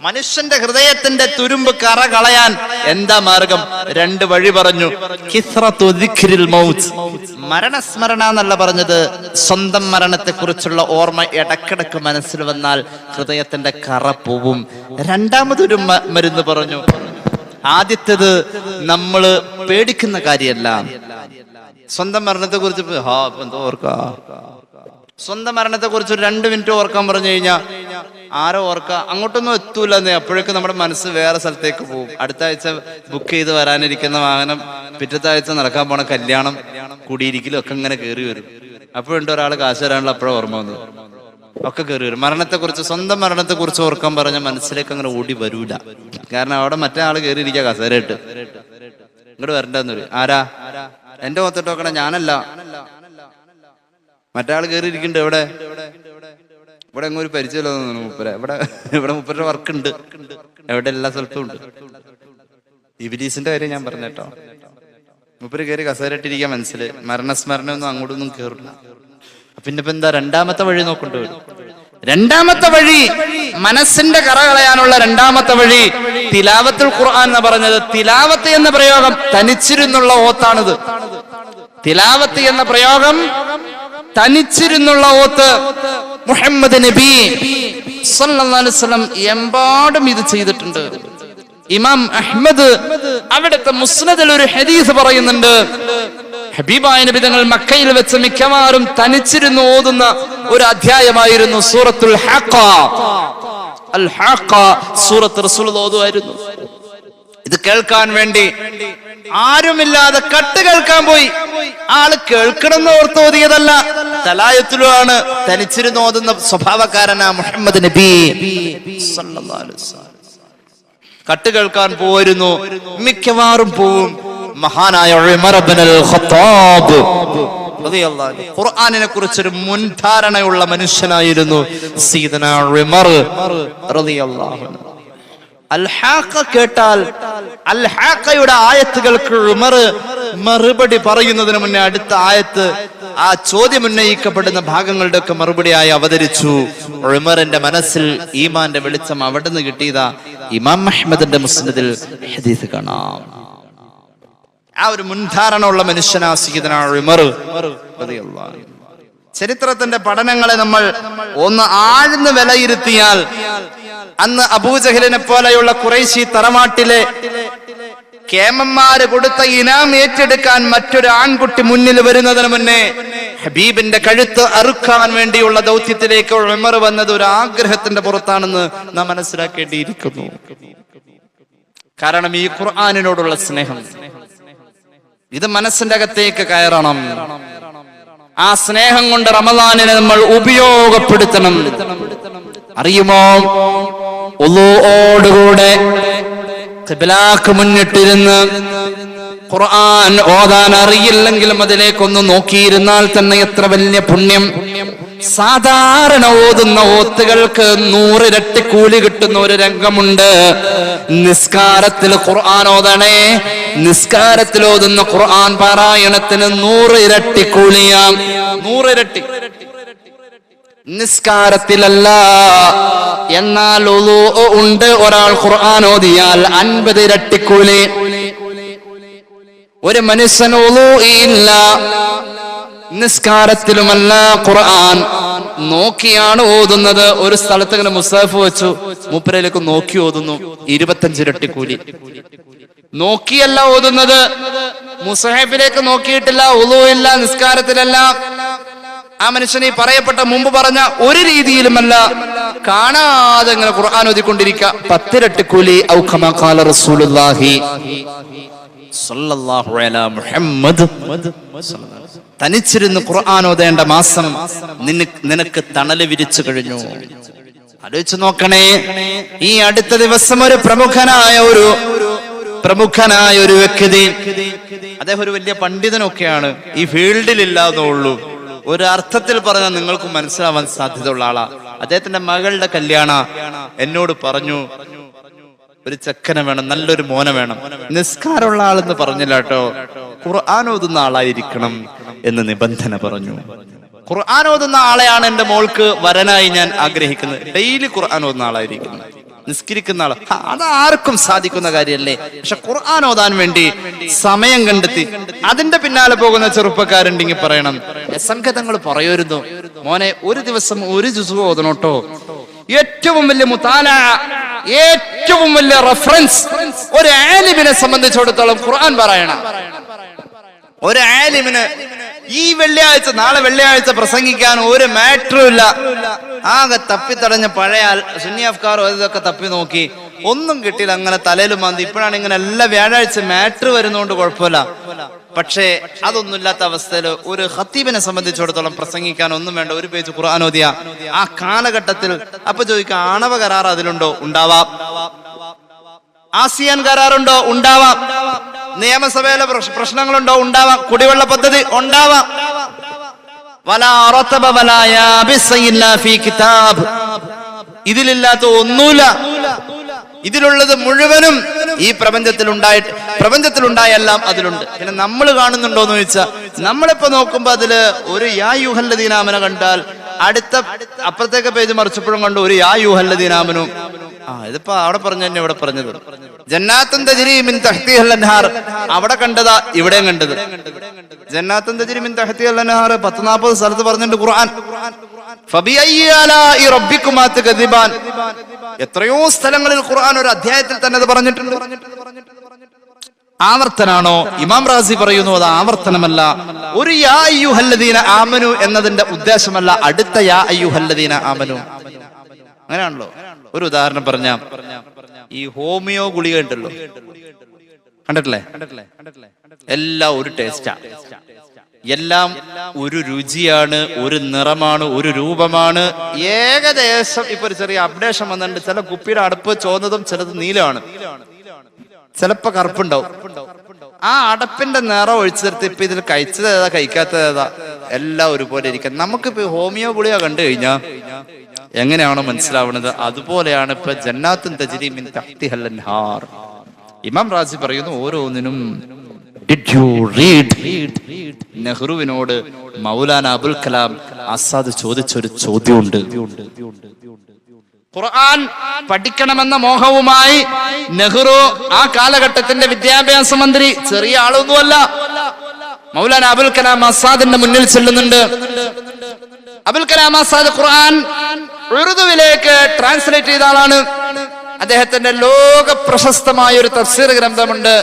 മനുഷ്യന്റെ ഹൃദയത്തിന്റെ തുരുമ്പ് കറ കളയാൻ എന്താ മാർഗം? 2 വഴി പറഞ്ഞു. കിസ്റത്തു ദിക്രിൽ മൗത്ത്, മരണസ്മരണ എന്നല്ല പറഞ്ഞത്, സ്വന്തം മരണത്തെ കുറിച്ചുള്ള ഓർമ്മ ഇടക്കിടക്ക് മനസ്സിൽ വന്നാൽ ഹൃദയത്തിന്റെ കറ പോവും. രണ്ടാമതൊരു മരുന്ന് പറഞ്ഞു. ആദ്യത്തേത് നമ്മള് പേടിക്കുന്ന കാര്യമല്ല. സ്വന്തം മരണത്തെ കുറിച്ച് എന്തോ ഓർക്കാ, സ്വന്തം മരണത്തെ കുറിച്ച് ഒരു 2 മിനിറ്റ് ഓർക്കാൻ പറഞ്ഞു കഴിഞ്ഞാൽ ആരോ ഓർക്കുക, അങ്ങോട്ടൊന്നും എത്തൂലെന്ന്. അപ്പോഴേക്കും നമ്മുടെ മനസ്സ് വേറെ സ്ഥലത്തേക്ക് പോകും. അടുത്ത ആഴ്ച ബുക്ക് ചെയ്ത് വരാനിരിക്കുന്ന വാഹനം, പിറ്റത്തെ ആഴ്ച നടക്കാൻ പോണ കല്യാണം, കുടിയിരിക്കലും ഒക്കെ ഇങ്ങനെ കയറി വരും. അപ്പോഴുണ്ട് ഒരാൾ കാശ് തരാനുള്ള അപ്പോഴും ഓർമ്മ വന്നത് ഒക്കെ കയറി വരും. മരണത്തെക്കുറിച്ച്, സ്വന്തം മരണത്തെക്കുറിച്ച് ഓർക്കാൻ പറഞ്ഞ മനസ്സിലേക്ക് അങ്ങനെ ഓടി വരൂല. കാരണം അവിടെ മറ്റേ ആള് കയറിയിരിക്കുക കസേരയിട്ട്, ഇങ്ങോട്ട് വരണ്ടെന്ന് പറയും. ആരാ? എന്റെ മൊത്തം നോക്കണ ഞാനല്ല, മറ്റേ ആള് കയറിയിരിക്കുന്നുണ്ട്. ഇവിടെ ഇവിടെ എങ്ങോ ഒരു പരിചയമല്ലോ തോന്നുന്നു മുപ്പര. ഇവിടെ മുപ്പരുടെ വർക്ക് ഉണ്ട്, എവിടെ എല്ലാ സ്ഥലത്തും ഉണ്ട്. ഇബിലീസിന്റെ കാര്യം ഞാൻ പറഞ്ഞേട്ടോ. മുപ്പര് കയറി കസേരയിട്ടിരിക്കാൻ മനസ്സില്, മരണസ്മരണയൊന്നും അങ്ങോട്ടൊന്നും കേറില്ല. പിന്നെ ഇപ്പൊ എന്താ രണ്ടാമത്തെ വഴി നോക്കേണ്ടി വരും. രണ്ടാമത്തെ വഴി, മനസ്സിന്റെ കറ കളയാനുള്ള രണ്ടാമത്തെ വഴി തിലാവത്തുൽ ഖുർആൻ എന്ന് പറഞ്ഞത്. തിലാവത്ത് എന്ന പ്രയോഗം തനിച്ചിരുന്നുള്ള ഓത്താണിത്. തിലാവത്ത് എന്ന പ്രയോഗം തനിച്ചിരുന്നുള്ള ഓത്ത്. മുഹമ്മദ് നബി സല്ലല്ലാഹു അലൈഹി വസല്ലം എമ്പാടും ഇത് ചെയ്തിട്ടുണ്ട്. ഇമാം അഹ്മദ് അവിടുത്തെ മുസ്നദിൽ ഒരു ഹദീസ് പറയുന്നുണ്ട്. ഹബീബായ നബി തങ്ങൾ മക്കയിൽ വെച്ച് മിക്കവാറും തനിച്ചിരുന്ന് ഓതുന്ന ഒരു അധ്യായമായിരുന്നു സൂറത്തുൽ ഹഖ. അൽ ഹഖ സൂറത്ത് റസൂൽ ഓതുമായിരുന്നു. ഇത് കേൾക്കാൻ വേണ്ടി ആരുമില്ലാതെ കട്ട് കേൾക്കാൻ പോയി. ആള് കേൾക്കണമെന്ന് ഓർത്ത് ഓതിയതല്ല, തലായത്തിലുമാണ്. തനിച്ചിരുന്ന് ഓതുന്ന സ്വഭാവക്കാരനാ മുഹമ്മദ് നബി സല്ലല്ലാഹു അലൈഹി വസല്ലം. കട്ട് കേൾക്കാൻ പോയിരുന്നു, മിക്കവാറും പോവും. മഹാനായ ഉമർ ഇബ്നുൽ ഖത്താബ് റളിയല്ലാഹു അൻഹു ഖുർആനിനെ കുറിച്ചൊരു മുൻധാരണയുള്ള മനുഷ്യനായിരുന്നു സയ്യിദന ഉമർ റളിയല്ലാഹു അൻഹു. അൽ ഹാഖ കേട്ടാൽ, അൽ ഹാഖയുടെ ആയത്തുകൾക്ക് ഉമർ മറുപടി പറയുന്നതിന് മുന്നേ അടുത്ത ആയത്ത്, ആ ചോദ്യം ഉന്നയിക്കപ്പെടുന്ന ഭാഗങ്ങളുടെ ഒക്കെ മറുപടിയായി അവതരിച്ചു. ഉമറിന്റെ മനസ്സിൽ ഈമാന്റെ വെളിച്ചം അവിടെ നിന്ന് കിട്ടിയതാ. ഇമാം അഹ്മദിന്റെ മുസ്നദിൽ ഹദീസ് കാണാം. ആ ഒരു മുൻധാരണ ഉള്ള മനുഷ്യനാ സയ്യിദന ഉമർ റളിയല്ലാഹു അൻഹു. ചരിത്രത്തിന്റെ പഠനങ്ങളെ നമ്മൾ ഒന്ന് ആഴ്ന്ന് വിലയിരുത്തിയാൽ, അന്ന് അബൂജഹലിനെ പോലെയുള്ള ഖുറൈശി തറവാട്ടിലെ കേമന്മാര് കൊടുത്ത ഇനാം ഏറ്റെടുക്കാൻ മറ്റൊരു ആൺകുട്ടി മുന്നിൽ വരുന്നതിന് മുന്നേ ഹബീബിന്റെ കഴുത്ത് അറുക്കാൻ വേണ്ടിയുള്ള ദൗത്യത്തിലേക്ക് ഉമർ വന്നത് ഒരു ആഗ്രഹത്തിന്റെ പുറത്താണെന്ന് നാം മനസ്സിലാക്കേണ്ടിയിരിക്കുന്നു. കാരണം ഈ ഖുർആനിനോടുള്ള സ്നേഹം, ഇത് മനസ്സിന്റെ അകത്തേക്ക് കയറണം. ആ സ്നേഹം കൊണ്ട് റമദാനിനെ നമ്മൾ ഉപയോഗപ്പെടുത്തണം. അറിയുമോ, ഒളുവോടുകൂടെ ഖിബ്ലക്ക് മുന്നിട്ടിരുന്ന് ഖുർആൻ ഓതാൻ അറിയില്ലെങ്കിലും അതിലേക്കൊന്ന് നോക്കിയിരുന്നാൽ തന്നെ എത്ര വലിയ പുണ്യം. സാധാരണ ഓതുന്ന ഓത്തുകൾക്ക് 100 ഇരട്ടി കൂലി കിട്ടുന്ന ഒരു രംഗമുണ്ട്. നിസ്കാരത്തിൽ ഖുർആൻ ഓതണേ, നിസ്കാരത്തിൽ ഓതുന്ന ഖുർആൻ പാരായണത്തിന് 100 ഇരട്ടി കൂലിയാം. 100 ഇരട്ടി നിസ്കാരത്തിലല്ല. എന്നാൽ ഉണ്ട്, ഒരാൾ ഖുർആൻ ഓതിയാൽ 50 ഇരട്ടി കൂലി. ഒരു മനുഷ്യൻ ഇല്ല, നിസ്കാരത്തിലുമല്ല, ഖുർആൻ നോക്കിയാണ് ഓതുന്നത്. ഒരു സ്ഥലത്ത് ഇങ്ങനെ മുസാഫ് വെച്ചു, മൂപ്പരയിലേക്ക് നോക്കി ഓതുന്നു, 25 ഇരട്ടി കൂലി. നോക്കിയല്ല ഓതുന്നത്, മുസാഹിഫിലേക്ക് നോക്കിയിട്ടില്ല, ഉളൂ ഇല്ല, നിസ്കാരത്തിലല്ല. ആ മനുഷ്യനെ പറയപ്പെട്ട മുമ്പ് പറഞ്ഞ ഒരു രീതിയിലുമല്ല, കാണാതെ ഇങ്ങനെ ഖുർആൻ ഓതിക്കൊണ്ടിരിക്കുക, 10 ഇരട്ടി കൂലി. ഔ കമാ ഖാല റസൂലുള്ളാഹി സ്വല്ലല്ലാഹു അലൈഹി മുഹമ്മദ്. തനിച്ചിരുന്ന് ഖുർആൻ ഓതേണ്ട മാസം നിനക്ക് തണല് വിരിച്ചു കഴിഞ്ഞു. ആലോചിച്ചു നോക്കണേ. ഈ അടുത്ത ദിവസം ഒരു പ്രമുഖനായ ഒരു വ്യക്തി, അദ്ദേഹം ഒരു വലിയ പണ്ഡിതനൊക്കെയാണ്, ഈ ഫീൽഡിൽ ഇല്ലാന്നുള്ളൂ. ഒരു അർത്ഥത്തിൽ പറഞ്ഞാൽ നിങ്ങൾക്ക് മനസ്സിലാവാൻ സാധ്യതയുള്ള ആളാ. അദ്ദേഹത്തിന്റെ മകളുടെ കല്യാണ എന്നോട് പറഞ്ഞു, ഒരു ചെക്കനെ വേണം, നല്ലൊരു മോനെ വേണം. നിസ്കാരമുള്ള ആളെന്ന് പറഞ്ഞില്ല കേട്ടോ, ഖുർആൻ ഓതുന്ന ആളായിരിക്കണം എന്ന് നിബന്ധന പറഞ്ഞു. ഖുർആൻ ഓതുന്ന ആളെയാണ് എന്റെ മോൾക്ക് വരനായി ഞാൻ ആഗ്രഹിക്കുന്നത്. ഡെയിലി ഖുർആൻ ഓതുന്ന ആളായിരിക്കുന്നത്, നിസ്കരിക്കുന്ന ആള്. അത് ആർക്കും സാധിക്കുന്ന കാര്യമല്ലേ. പക്ഷെ ഖുർആൻ ഓതാൻ വേണ്ടി സമയം കണ്ടെത്തി അതിന്റെ പിന്നാലെ പോകുന്ന ചെറുപ്പക്കാരുണ്ടെങ്കിൽ പറയണം. സംഘതങ്ങൾ പറയുമായിരുന്നു, മോനെ ഒരു ദിവസം 1 ജുസ് ഓതണോട്ടോ. ഏറ്റവും വലിയ മുതാല ഏറ്റവും വലിയ റെഫറൻസ് ഒരു ആലിമിനെ സംബന്ധിച്ചിടത്തോളം ഖുർആൻ പാരായണം. ഒരു ആലിമിന് ഈ വെള്ളിയാഴ്ച, നാളെ വെള്ളിയാഴ്ച പ്രസംഗിക്കാൻ ഒരു മാറ്ററും ഇല്ല. ആകെ തപ്പിത്തടഞ്ഞ പഴയ സുന്നി അഫ്കാറോ ഇതൊക്കെ തപ്പി നോക്കി, ഒന്നും കിട്ടിയില്ല. അങ്ങനെ തലയിലും മാന്തി. ഇപ്പോഴാണ് ഇങ്ങനെ എല്ലാ വ്യാഴാഴ്ച മാറ്റർ വരുന്നതുകൊണ്ട് കുഴപ്പമില്ല. പക്ഷേ അതൊന്നുമില്ലാത്ത അവസ്ഥയിൽ ഒരു ഖത്തീബിനെ സംബന്ധിച്ചിടത്തോളം പ്രസംഗിക്കാൻ ഒന്നും വേണ്ട, ഒരു പേജ് ഖുർആൻ ഓതിയ ആ കാലഘട്ടത്തിൽ. അപ്പൊ ചോദിക്കുക, ആണവ കരാർ അതിലുണ്ടോ? ഉണ്ടാവാം. ആസിയാൻ കരാറുണ്ടോ? ഉണ്ടാവാം. നിയമസഭയിലെ പ്രശ്നങ്ങളുണ്ടോ? ഉണ്ടാവാം. കുടിവെള്ള പദ്ധതി ഉണ്ടാവാം. ഇതിലില്ലാത്ത ഒന്നുമില്ല. ഇതിലുള്ളത് മുഴുവനും ഈ പ്രപഞ്ചത്തിലുണ്ടായ എല്ലാം അതിലുണ്ട്. പിന്നെ നമ്മൾ കാണുന്നുണ്ടോന്ന് ചോദിച്ചാൽ, നമ്മളിപ്പോ നോക്കുമ്പോ അതില് ഒരു യാ യുഹല്ലദീനാമന കണ്ടാൽ അപ്പുറത്തേക്ക് പേജ് മറിച്ചപ്പോഴും കണ്ടു ഒരു യാ യുഹല്ലദീനാമനും. ഇതിപ്പോ അവിടെ പറഞ്ഞു തന്നെ ഇവിടെ പറഞ്ഞത്. ജന്നാത്തുൻ തജ്രി മിൻ തഹ്തിഹൽ അൻഹാർ അവിടെ കണ്ടതാ ഇവിടെയും കണ്ടത്. ജന്നാത്തുൻ തജ്രി മിൻ തഹ്തിഹൽ അൻഹാർ 40 സ്ഥലത്ത് പറഞ്ഞിട്ടുണ്ട് ഖുർആൻ. ഫബിഅയ്യി ആലാഇ റബ്ബികുമാ തുകദിബാൻ എത്രയോ സ്ഥലങ്ങളിൽ ഖുർആൻ ഒരു അധ്യായത്തിൽ തന്നെ അത് പറഞ്ഞിട്ടുണ്ട്. ആവർത്തനാണോ? ഇമാം റാസി പറയുന്നു അത് ആവർത്തനമല്ല. ഒരു യാ അയ്യുഹല്ലദീന ആമനു എന്നതിന്റെ ഉദ്ദേശമല്ല അടുത്ത യാ അയ്യുഹല്ലദീന ആമനു. അങ്ങനെയാണല്ലോ. ഒരു ഉദാഹരണം പറഞ്ഞ, ഈ ഹോമിയോ ഗുളിക ഉണ്ടല്ലോ, കണ്ടിട്ടില്ലേ? എല്ലാം ഒരു ടേസ്റ്റാ, എല്ലാം ഒരു രുചിയാണ്, ഒരു നിറമാണ്, ഒരു രൂപമാണ്. ഏകദേശം ഇപ്പൊ ഒരു ചെറിയ അപ്ഡേഷൻ വന്നിട്ടുണ്ട്. ചില കുപ്പിയുടെ അടുപ്പ് ചോന്നതും ചിലത് നീലമാണ്, ചിലപ്പോ കറുപ്പുണ്ടാവും. ആ അടപ്പിന്റെ നിറം ഒഴിച്ചു നിർത്തി ഇപ്പൊ ഇതിൽ കഴിച്ചത് ഏതാ കഴിക്കാത്തത് ഏതാ എല്ലാം ഒരുപോലെ ഇരിക്കും. നമുക്കിപ്പോ ഹോമിയോ ഗുളിക കണ്ടു കഴിഞ്ഞാൽ എങ്ങനെയാണോ മനസ്സിലാവുന്നത്, അതുപോലെയാണ് ഇപ്പൊ ജന്നാത്തുൻ തജ്രി മിൻ തഹ്തിഹൽ അൻഹാർ. ഇമാം റാസി പറയുന്നു, ഓരോന്നിനും Did you read? നെഹ്റുവിനോട് Maulana Abul Kalam Azad ചോദിച്ചൊരു ചോദ്യമുണ്ട്. ഖുർആൻ പഠിക്കണമെന്ന മോഹവുമായി നെഹ്റു ആ കാലഘട്ടത്തിന്റെ വിദ്യാഭ്യാസ മന്ത്രി, ചെറിയ ആളൊന്നുമല്ല, മൗലാന അബുൽ കലാം ആസാദിന്റെ മുന്നിൽ ചെല്ലുന്നുണ്ട്. അബുൽ കലാം ആസാദ് ഖുർആൻ ഉറുദുവിലേക്ക് ട്രാൻസ്ലേറ്റ് ചെയ്ത ആളാണ്. അദ്ദേഹത്തിന്റെ ലോക പ്രശസ്തമായ ഒരു തഫ്സീർ ഗ്രന്ഥമുണ്ട്,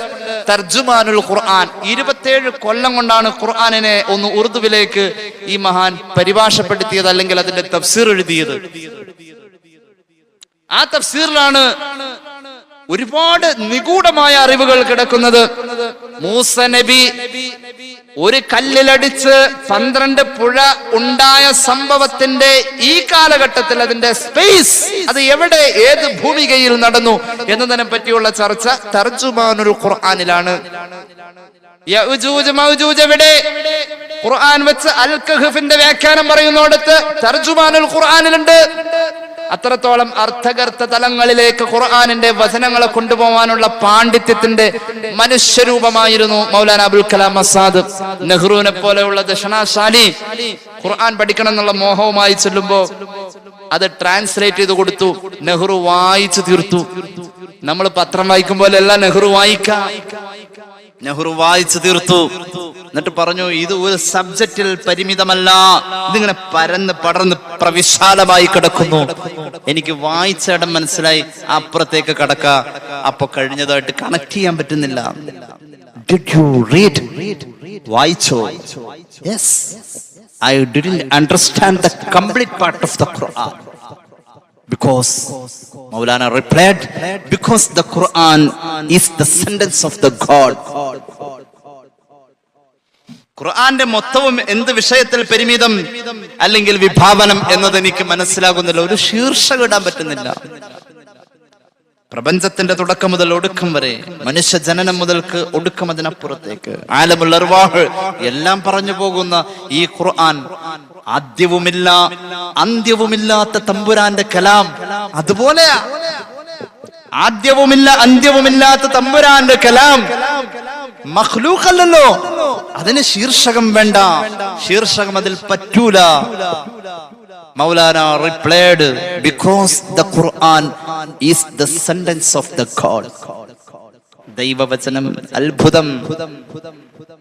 തർജുമാനുൽ ഖുർആൻ. 27 കൊല്ലം കൊണ്ടാണ് ഖുർആനിനെ ഒന്ന് ഉറുദുവിലേക്ക് ഈ മഹാൻ പരിഭാഷപ്പെടുത്തിയത്, അല്ലെങ്കിൽ അതിന്റെ തഫ്സീർ എഴുതിയത്. ആ തഫ്സീറിലാണ് ഒരുപാട് നിഗൂഢമായ അറിവുകൾ കിടക്കുന്നത്. മൂസ നബി ഒരു കല്ലിലടിച്ച് 12 പുഴ ഉണ്ടായ സംഭവത്തിന്റെ ഈ കാലഘട്ടത്തിൽ അതിന്റെ സ്പേസ്, അത് എവിടെ, ഏത് ഭൂമികയിൽ നടന്നു എന്നതിനെ പറ്റിയുള്ള ചർച്ച തർജുമാനുൽ ഖുർആനിലാണ്. യഅജൂജ് മഅജൂജ് എവിടെ? ഖുർആൻ വെച്ച് അൽ കഹ്ഫിന്റെ വ്യാഖ്യാനം പറയുന്നിടത്ത് തർജുമാനുൽ ഖുർആനിലുണ്ട്. അത്രത്തോളം അർത്ഥഗർത്ത തലങ്ങളിലേക്ക് ഖുർആനിന്റെ വചനങ്ങളെ കൊണ്ടുപോകാനുള്ള പാണ്ഡിത്യത്തിന്റെ മനുഷ്യരൂപമായിരുന്നു മൗലാന അബുൽ കലാം ആസാദ്. നെഹ്റുവിനെ പോലെയുള്ള ദശനാശാലി ഖുർആൻ പഠിക്കണം എന്നുള്ള മോഹവുമായി ചെല്ലുമ്പോ അത് ട്രാൻസ്ലേറ്റ് ചെയ്ത് കൊടുത്തു. നെഹ്റു വായിച്ചു തീർത്തു. നമ്മൾ പത്രം വായിക്കുമ്പോൾ എല്ലാം നെഹ്റു വായിക്കാം. നെഹ്റു വായിച്ചു തീർത്തു. എന്നിട്ട് പറഞ്ഞു, ഇത് ഒരു സബ്ജക്റ്റിൽ പരിമിതമല്ല, ഇതിങ്ങനെ പരന്ന് പടർന്ന് പ്രവിശാലമായി കിടക്കുന്നു. എനിക്ക് വായിച്ച ഇടം മനസ്സിലായി, അപ്പുറത്തേക്ക് കടക്ക. അപ്പൊ കഴിഞ്ഞതായിട്ട് കണക്ട് ചെയ്യാൻ പറ്റുന്നില്ല. Did you read? വായിച്ചോ? Yes. I didn't understand the complete part of the Quran. Because Maulana replied, because the Quran is the sentence of the God. ഖുർആന്റെ മൊത്തവും എന്ത് വിഷയത്തിൽ പരിമിതം അല്ലെങ്കിൽ വിഭാവനം എന്നത് എനിക്ക് മനസ്സിലാകുന്നില്ല. ഒരു ശീർഷകം ഇടാൻ പറ്റുന്നില്ല. പ്രപഞ്ചത്തിന്റെ തുടക്കം മുതൽ ഒടുക്കം വരെ, മനുഷ്യ ജനനം മുതൽക്ക് ഒടുക്കം അതിനപ്പുറത്തേക്ക്, ആലമുൽ അർവാഹ് എല്ലാം പറഞ്ഞു പോകുന്ന ഈ ഖുർആൻ ആദ്യവുമില്ല അന്ത്യവുമില്ലാത്ത തമ്പുരാന്റെ കലാം. അതുപോലെയാ ആദ്യവുമില്ല അന്ത്യവുമില്ലാത്ത തമ്പുരാന്റെ കലാം. മഖ്ലൂഖല്ലല്ലോ, അതിന് ശീർഷകം വേണ്ട, ശീർഷകം അതിൽ പറ്റൂല. Maulana replied, because the Quran is the sentence of the God. ദൈവവചനം അത്ഭുതം.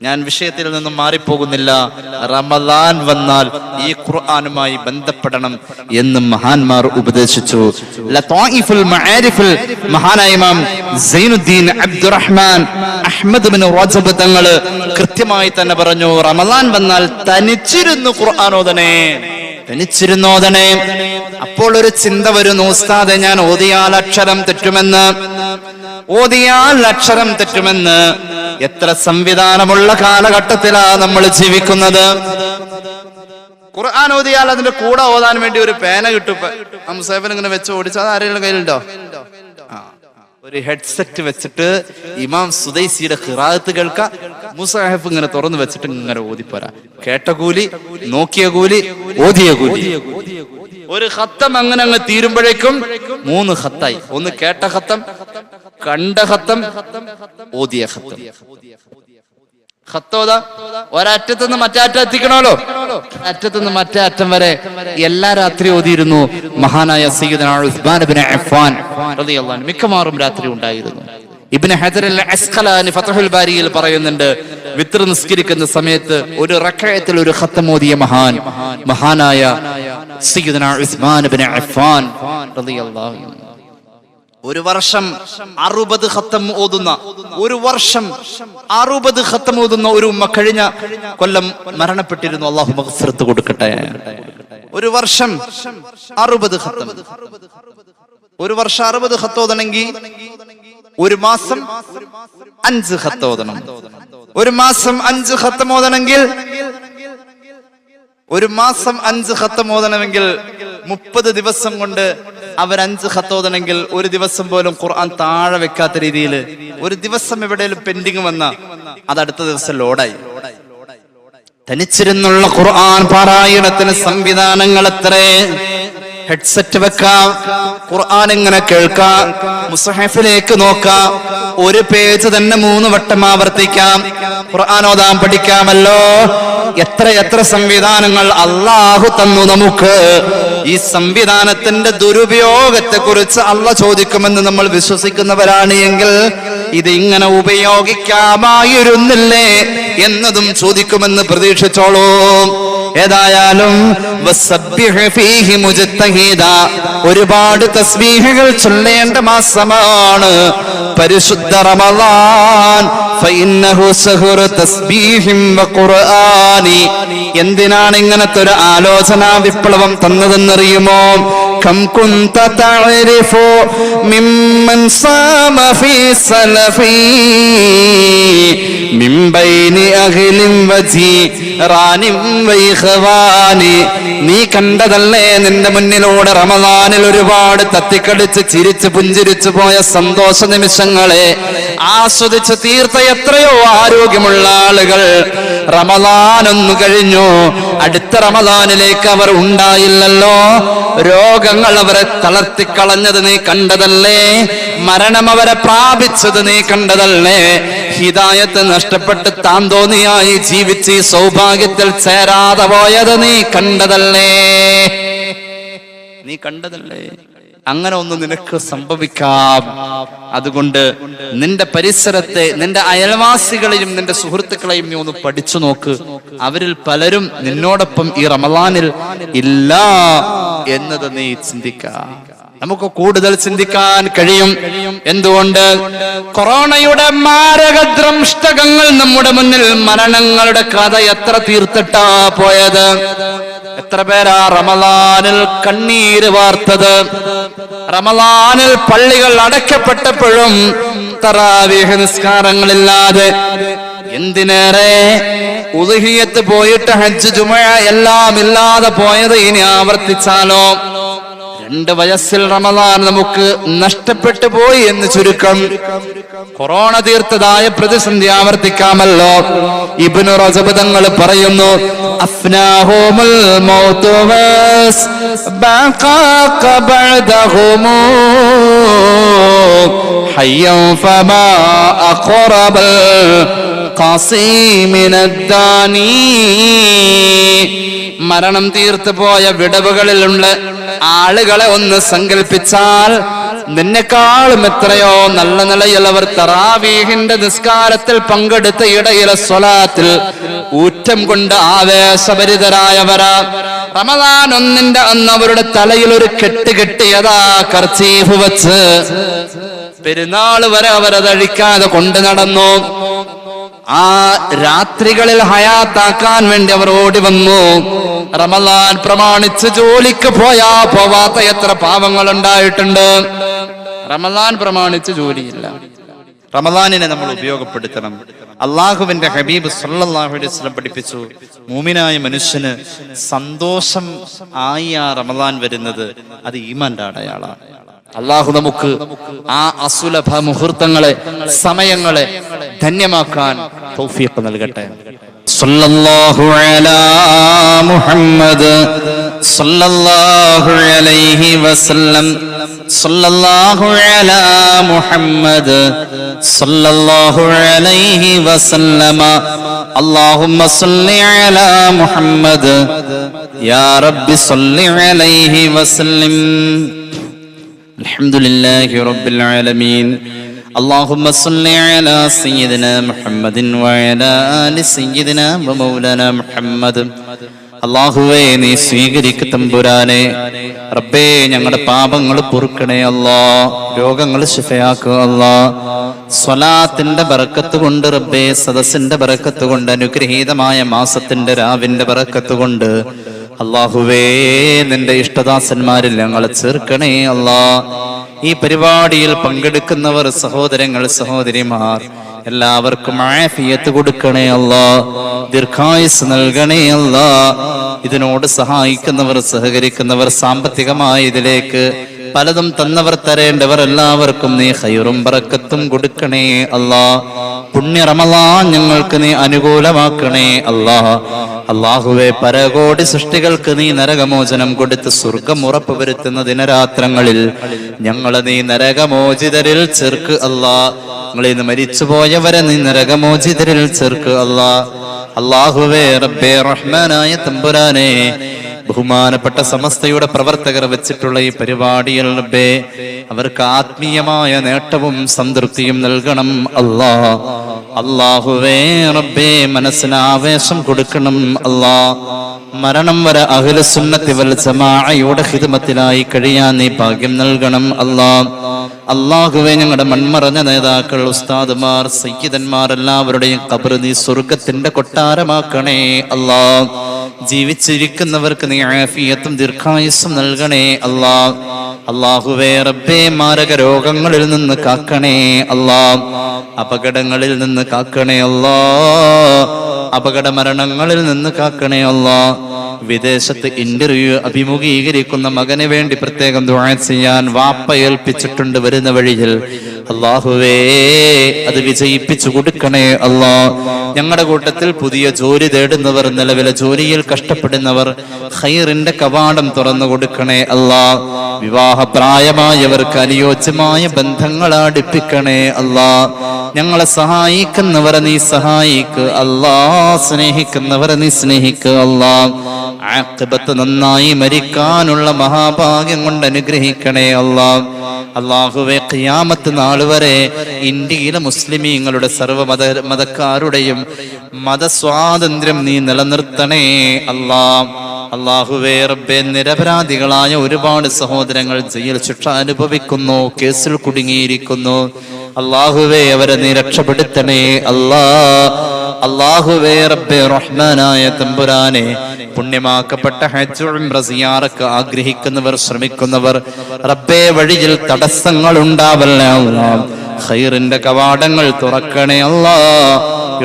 ഞാൻ വിഷയത്തിൽ നിന്നും മാറിപ്പോകുന്നില്ല. റമദാൻ വന്നാൽ ഈ ഖുർആനുമായി ബന്ധപ്പെടണം എന്ന് മഹാന്മാർ ഉപദേശിച്ചു. ലതായിഫുൽ മആരിഫിൽ മഹാനായ ഇമാം സൈനുദ്ദീൻ അബ്ദുറഹ്മാൻ അഹ്മദ് ബിൻ റജബ് തങ്ങൾ കൃത്യമായി തന്നെ പറഞ്ഞു, റമദാൻ വന്നാൽ തനിച്ചിരുന്നു ഖുർആൻ ഓതണേ, തനിച്ചിരുന്നോദനെ. അപ്പോൾ ഒരു ചിന്ത വരുന്നു, ഉസ്താദെ ഞാൻ ഓതിയാൽ അക്ഷരം തെറ്റുമെന്ന്, ഓതിയാൽ അക്ഷരം തെറ്റുമെന്ന്. എത്ര സംവിധാനമുള്ള കാലഘട്ടത്തിലാ നമ്മൾ ജീവിക്കുന്നത്. ഖുർആൻ ഓതിയാൽ അതിന്റെ കൂടെ ഓതാൻ വേണ്ടി ഒരു പേന കിട്ടും. മുസാഫിന് ഇങ്ങനെ വെച്ച് ഓടിച്ചാൽ ആരെങ്കിലും കയ്യിലുണ്ടോ? ഒരു ഹെഡ്സെറ്റ് വെച്ചിട്ട് ഇമാം സുദൈസിയുടെ ഖിറാഅത്ത് കേൾക്ക, മുസാഹിഫ് ഇങ്ങനെ തുറന്നു വെച്ചിട്ട് ഇങ്ങനെ ഓതിപ്പോരാ. കേട്ട കൂലി, നോക്കിയ കൂലി, ഓതിയ കൂലി. ഒരു ഖത്തം അങ്ങനെ അങ്ങ് തീരുമ്പോഴേക്കും 3 ഖത്തായി. ഒന്ന് കേട്ട ഖത്തം, കണ്ട ഖത്തം, ഓതിയ ഖത്തം. ഖത്തോദ ഒരറ്റത്തുനിന്ന് മറ്റേ അറ്റം എത്തിക്കണമല്ലോ, അറ്റത്തുനിന്ന് മറ്റേ അറ്റം വരെ എല്ലാ രാത്രി ഓതിയിരുന്നു മഹാനായ സയ്യിദുനാ ഉസ്മാൻ ഇബ്നു അഫ്ഫാൻ റളിയല്ലാഹു അൻഹു. മിക്കവാറും രാത്രി ഉണ്ടായിരുന്നു. ഇബ്നു ഹജർ അൽ അസ്ഖലാനി ഫത്ഹുൽ ബാരിയിൽ പറയുന്നുണ്ട്, വിത്ർ നിസ്കരിക്കുന്ന സമയത്ത് ഒരു റക്അത്തിൽ ഒരു ഖത്തം ഓതിയ മഹാനായ സയ്യിദുനാ ഉസ്മാൻ ഇബ്നു അഫ്ഫാൻ റളിയല്ലാഹു അൻഹു. ഒരു വർഷം 60 ഖത്തം ഓതുന്ന, ഒരു വർഷം 60 ഖത്തം ഓതുന്ന ഒരു ഉമ്മ കഴിഞ്ഞ കൊല്ലം മരണപ്പെട്ടിരുന്നു. അല്ലാഹു മഗ്ഫിറത്ത് കൊടുക്കട്ടെ. ഒരു വർഷം 60 ഖത്തം. ഒരു വർഷം 60 ഖത്തം ഓതണമെങ്കിൽ ഒരു മാസം 5 ഖത്തം ഓതണം. ഒരു മാസം 5 ഖത്തം ഓതണമെങ്കിൽ, ഒരു മാസം 5 ഖത്തം ഓതണമെങ്കിൽ 30 ദിവസം കൊണ്ട് അവർ 5 ഖത്തം ഓതണമെങ്കിൽ ഒരു ദിവസം പോലും ഖുർആൻ താഴെ വെക്കാത്ത രീതിയിൽ ഒരു ദിവസം എവിടെയെങ്കിലും പെൻഡിങ് വന്ന അത് അടുത്ത ദിവസം ലോഡായി. തനിച്ചിരുന്നുള്ള ഖുർആൻ പാരായണത്തിന് സംവിധാനങ്ങൾ എത്രേ. ഹെഡ്സെറ്റ് വെക്കാം, ഖുർആൻ ഇങ്ങനെ കേൾക്കാം, മുസ്ഹഫിലേക്ക് നോക്കാം, ഒരു പേജ് തന്നെ 3 വട്ടം ആവർത്തിക്കാം, ഖുർആൻ ഓതാൻ പഠിക്കാമല്ലോ. എത്ര സംവിധാനങ്ങൾ അല്ലാഹു തന്നു നമുക്ക്. ഈ സംവിധാനത്തിന്റെ ദുരുപയോഗത്തെ കുറിച്ച് അല്ലാഹ് ചോദിക്കുമെന്ന് നമ്മൾ വിശ്വസിക്കുന്നവരാണ് എങ്കിൽ ഇത് ഇങ്ങനെ ഉപയോഗിക്കാമായിരുന്നില്ലേ എന്നതും ചോദിക്കുമെന്ന് പ്രതീക്ഷിച്ചോളൂ. ഏതായാലും ഒരുപാട് തസ്ബീഹുകൾ ചൊല്ലേണ്ട മാസമാണ് പരിശുദ്ധ റമളാൻ. എന്തിനാണ് ഇങ്ങനത്തെ ഒരു ആലോചനാ വിപ്ലവം തന്നതെന്നറിയുമോ? കം കുന്ത തഅരിഫു മിമ്മൻ സാമ ഫീ സലഫി മിൻ ബൈനി അഹ്ലിൻ വജീറാനിൻ വൈഖവാനി. നീ കണ്ടതല്ലേ നിന്റെ മുന്നിലൂടെ റമളാനിൽ ഒരുപാട് തത്തിക്കടിച്ച് ചിരിച്ച് പുഞ്ചിരിച്ചു പോയ സന്തോഷ നിമിഷങ്ങളെ ആസ്വദിച്ച് തീർത്ത എത്രയോ ആരോഗ്യമുള്ള ആളുകൾ റമളാനൊന്നു കഴിഞ്ഞു, അടുത്ത റമളാനിലേക്ക് അവർ ഉണ്ടായില്ലല്ലോ. രോഗങ്ങൾ അവരെ തളർത്തിക്കളഞ്ഞത് നീ കണ്ടതല്ലേ, മരണം അവരെ പ്രാപിച്ചത് നീ കണ്ടതല്ലേ, ഹിദായത്ത് നഷ്ടപ്പെട്ട് താന്തോന്നിയായി ജീവിച്ച് ഈ സൗഭാഗ്യത്തിൽ ചേരാതെ പോയത് നീ കണ്ടതല്ലേ, നീ കണ്ടതല്ലേ. അങ്ങനെ ഒന്ന് നിനക്ക് സംഭവിക്കാം. അതുകൊണ്ട് നിന്റെ പരിസരത്തെ, നിന്റെ അയൽവാസികളെയും നിന്റെ സുഹൃത്തുക്കളെയും നീ ഒന്ന് പഠിച്ചു നോക്ക്. അവരിൽ പലരും നിന്നോടൊപ്പം ഈ റമളാനിൽ ഇല്ല എന്നത് നീ ചിന്തിക്കാം. നമുക്ക് കൂടുതൽ ചിന്തിക്കാൻ കഴിയും. എന്തുകൊണ്ട്? കൊറോണയുടെ മാരകദ്രംഷ്ടകങ്ങൾ നമ്മുടെ മുന്നിൽ, മരണങ്ങളുടെ കഥ എത്ര തീർത്തിട്ടാ പോയത്. എത്ര പേരാ റമളാനിൽ കണ്ണീര് വാർത്തത്. റമളാനിൽ പള്ളികൾ അടയ്ക്കപ്പെട്ടപ്പോഴും തറാവീഹ് നിസ്കാരങ്ങളില്ലാതെ, എന്തിനേറെ ഉദ്ഹിയ്യത്ത് പോയിട്ട് ഹജ്ജ് ജുമുഅ എല്ലാം ഇല്ലാതെ പോയത് ഇനി ആവർത്തിച്ചാലോ? 2 വയസ്സിൽ റമളാൻ നമുക്ക് നഷ്ടപ്പെട്ടു പോയി എന്ന് ചുരുക്കം. കൊറോണ തീർത്തതായ പ്രതിസന്ധി ആവർത്തിക്കാമല്ലോ. ഇബ്നു റജബ് തങ്ങൾ പറയുന്നു, അഫ്നാഹുമുൽ മൗതു വസ് ബഖാക ബഅദഹും ഹയ്യൻ ഫമാ അഖറബൽ ഖാസിമിനദ്ദാനി. മരണം തീർത്തു പോയ വിടവുകളിലുള്ള ആളുകളെ ഒന്ന് സങ്കല്പിച്ചാൽ നിന്നെക്കാളും എത്രയോ നല്ല നിലയിലവർ തറാവീഹിന്റെ നിസ്കാരത്തിൽ പങ്കെടുത്ത ഇടയിലെ സ്വലാത്തിൽ ഊറ്റം കൊണ്ട് ആവേശഭരിതരായവരാ. റമദാൻ 1 അന്ന് അവരുടെ തലയിൽ ഒരു കെട്ട് കെട്ടിയതാ കർച്ചീഫ് വെച്ച് പെരുന്നാൾ വരെ അവരതഴിക്കാതെ കൊണ്ടു നടന്നു. ആ രാത്രികളിൽ ഹയാത്താക്കാൻ വേണ്ടി അവർ ഓടി വന്നു. റമദാൻ പ്രമാണിച്ച് ജോലിക്ക് പോവാത്ത എത്ര പാവങ്ങൾ ഉണ്ടായിട്ടുണ്ട്. റമദാൻ പ്രമാണിച്ച് ജോലിയില്ല. റമദാനിനെ നമ്മൾ ഉപയോഗപ്പെടുത്തണം. അള്ളാഹുവിന്റെ ഹബീബ് സല്ലല്ലാഹു അലൈഹി വസല്ലം പഠിപ്പിച്ചു, മൂമിനായ മനുഷ്യന് സന്തോഷം ആയി ആ റമദാൻ വരുന്നത് അത് ഈമാന്റെ അടയാളാണ്. അള്ളാഹു നമുക്ക് ആ അസുലഭ മുഹൂർത്തങ്ങളെ, സമയങ്ങളെ ധന്യമാക്കാൻ തൗഫീഖ് നൽകട്ടെ. സല്ലല്ലാഹു അലാ മുഹമ്മദ് സല്ലല്ലാഹു അലൈഹി വസല്ലം. സല്ലല്ലാഹു അലാ മുഹമ്മദ് സല്ലല്ലാഹു അലൈഹി വസല്ലമ. അല്ലാഹുമ്മ സല്ലി അലാ മുഹമ്മദ് യാ റബ്ബി സല്ലി അലൈഹി വസല്ലം. അൽഹംദുലില്ലാഹി റബ്ബിൽ ആലമീൻ. اللهم صل على سيدنا محمد وعلى آل سيدنا ومولانا محمد. അല്ലാഹുവേ, നീ സ്വീകരിക്ക തമ്പുരാനെ. റബ്ബേ, ഞങ്ങളുടെ പാപങ്ങൾ പൊറുക്കണേ അല്ലാ, രോഗങ്ങൾ ശിഫയാക്കുക അല്ലാ. സ്വലാത്തിന്റെ ബറക്കത്ത് കൊണ്ട് റബ്ബേ, സദസ്സിന്റെ ബറക്കത്ത് കൊണ്ട്, അനുഗ്രഹീതമായ മാസത്തിന്റെ രാവിന്റെ ബറക്കത്ത് കൊണ്ട് അല്ലാഹുവേ, നിന്റെ ഇഷ്ടദാസന്മാരിൽ ഞങ്ങളെ ചേർക്കണേ അല്ലാ. ഈ പരിപാടിയിൽ പങ്കെടുക്കുന്നവർ, സഹോദരങ്ങൾ, സഹോദരിമാർ, എല്ലാവർക്കും ആഫിയത്ത് കൊടുക്കണേ അല്ലാ, ദീർഘായുസ് നൽകണേ അല്ലാ. ഇതിനോട് സഹായിക്കുന്നവർ, സഹകരിക്കുന്നവർ, സാമ്പത്തികമായി ഇതിലേക്ക് പലതും തന്നവർ, തരേണ്ടവർ എല്ലാവർക്കും നീ ഖൈറും ബറക്കത്തും കൊടുക്കണേ അല്ലാ. പുണ്യ റമളാൻ ഞങ്ങൾക്ക് നീ അനുകൂലമാക്കണേ അല്ലാ. അല്ലാഹുവേ, പരകോടി സൃഷ്ടികൾക്ക് നീ നരകമോചനം കൊടുത്ത് സ്വർഗം ഉറപ്പുവരുത്തുന്ന ദിനരാത്രങ്ങളിൽ ഞങ്ങളെ നീ നരകമോചിതരിൽ ചേർക്ക് അല്ലാ. ഞങ്ങളിൽ നിന്ന് മരിച്ചുപോയവരെ നീ നരകമോചിതരിൽ ചേർക്ക് അല്ലാ. അല്ലാഹുവേ, റബ്ബേ റഹ്മാനായ തമ്പുരാനെ, ബഹുമാനപ്പെട്ട സമസ്തയുടെ പ്രവർത്തകർ വെച്ചിട്ടുള്ള ഈ പരിപാടിയിൽ റബ്ബേ, അവർക്ക് ആത്മീയമായ നേട്ടവും സംതൃപ്തിയും നൽകണം അല്ലാ. അല്ലാഹുവേ റബ്ബേ, മനസ്സിന് ആവേശം കൊടുക്കണം അല്ലാ. മരണം വരെ അഹ്ലു സുന്നത്തി വൽ ജമാഅയുടെ ഖിദ്മത്തിലായി കഴിയാൻ നീ ഭാഗ്യം നൽകണം അല്ലാ. അല്ലാഹുവേ, ഞങ്ങളുടെ മൺമറഞ്ഞ നേതാക്കൾ, ഉസ്താദുമാർ, സയ്യിദന്മാർ എല്ലാവരുടെയും ഖബർ നീ സ്വർഗ്ഗത്തിന്റെ കൊട്ടാരമാക്കണേ അല്ലാ. ജീവിച്ചിരിക്കുന്നവർക്ക് നീ ആഫിയത്തും ദീർഘായുസ്സും നൽകണേ അല്ലാ. അല്ലാഹുവേ റബ്ബേ, മാരക രോഗങ്ങളിൽ നിന്ന് കാക്കണേ അല്ലാ. അപകടങ്ങളിൽ നിന്ന് കാക്കണേ അല്ലാ. അപകട മരണങ്ങളിൽ നിന്ന് കാക്കണേ അല്ലാ. വിദേശത്ത് ഇന്റർവ്യൂ അഭിമുഖീകരിക്കുന്ന മകന് വേണ്ടി പ്രത്യേകം ദുആ ചെയ്യാൻ വാപ്പ ഏൽപ്പിച്ചിട്ടുണ്ട് വരുന്ന വഴിയിൽ. അല്ലാഹുവേ, അത് വിജയിപ്പിച്ചു കൊടുക്കണേ അല്ലാ. ഞങ്ങളുടെ കൂട്ടത്തിൽ പുതിയ ജോലി തേടുന്നവർ, നിലവിലെ ജോലിയിൽ കഷ്ടപ്പെടുന്നവർ, ഖൈറിന്റെ കവാടം തുറന്നു കൊടുക്കണേ അല്ലാ. വിവാഹപ്രായമായവർക്ക് അനുയോജ്യമായ ബന്ധങ്ങൾ അടുപ്പിക്കണേ അല്ലാ. ഞങ്ങളെ സഹായിക്കുന്നവരെ നീ സഹായിക്ക് അല്ലാ. സ്നേഹിക്കുന്നവരെ നീ സ്നേഹിക്ക് അല്ലാ. ആഖിബത്ത് നന്നായി മരിക്കാനുള്ള മഹാഭാഗ്യം കൊണ്ട് അനുഗ്രഹിക്കണേ അല്ലാ. അല്ലാഹുവേ, ഖിയാമത്ത് നാൾ വരെ ഇന്ത്യയിലെ മുസ്ലിമീങ്ങളുടെ സർവ്വ മതക്കാരുടെയും മതസ്വാതന്ത്ര്യം നീ നിലനിർത്തണേ അല്ലാ. അല്ലാഹുവേ റബ്ബേ, നിരപരാധികളായ ഒരുപാട് സഹോദരങ്ങൾ ജയിൽ ശിക്ഷ അനുഭവിക്കുന്നു, കേസിൽ കുടുങ്ങിയിരിക്കുന്നു. അല്ലാഹുവേ, അവരെ നീ രക്ഷപ്പെടുത്തണേ അല്ലാ. അല്ലാഹുവേ റബ്ബേ റഹ്മാനായ തമ്പുരാനെ, പുണ്യമാക്കപ്പെട്ട ഹജ്ജ് ഉംറ സിയാറക്ക് ആഗ്രഹിക്കുന്നവർ, ശ്രമിക്കുന്നവർ, റബ്ബേ വഴിയിൽ തടസ്സങ്ങൾ ഉണ്ടാവല്ലേ അല്ലാ. ഖൈറിന്റെ കവാടങ്ങൾ തുറക്കണേ അല്ലാ.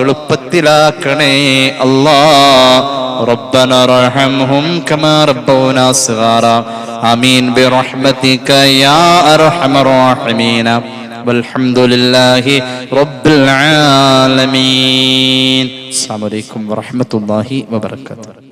എളുപ്പത്തിലാക്കണേ അല്ലാ. ربنا ارحمهم كما ربونا صغارا آمين برحمتك يا أرحم الراحمين والحمد لله رب العالمين. السلام عليكم ورحمة الله وبركاته.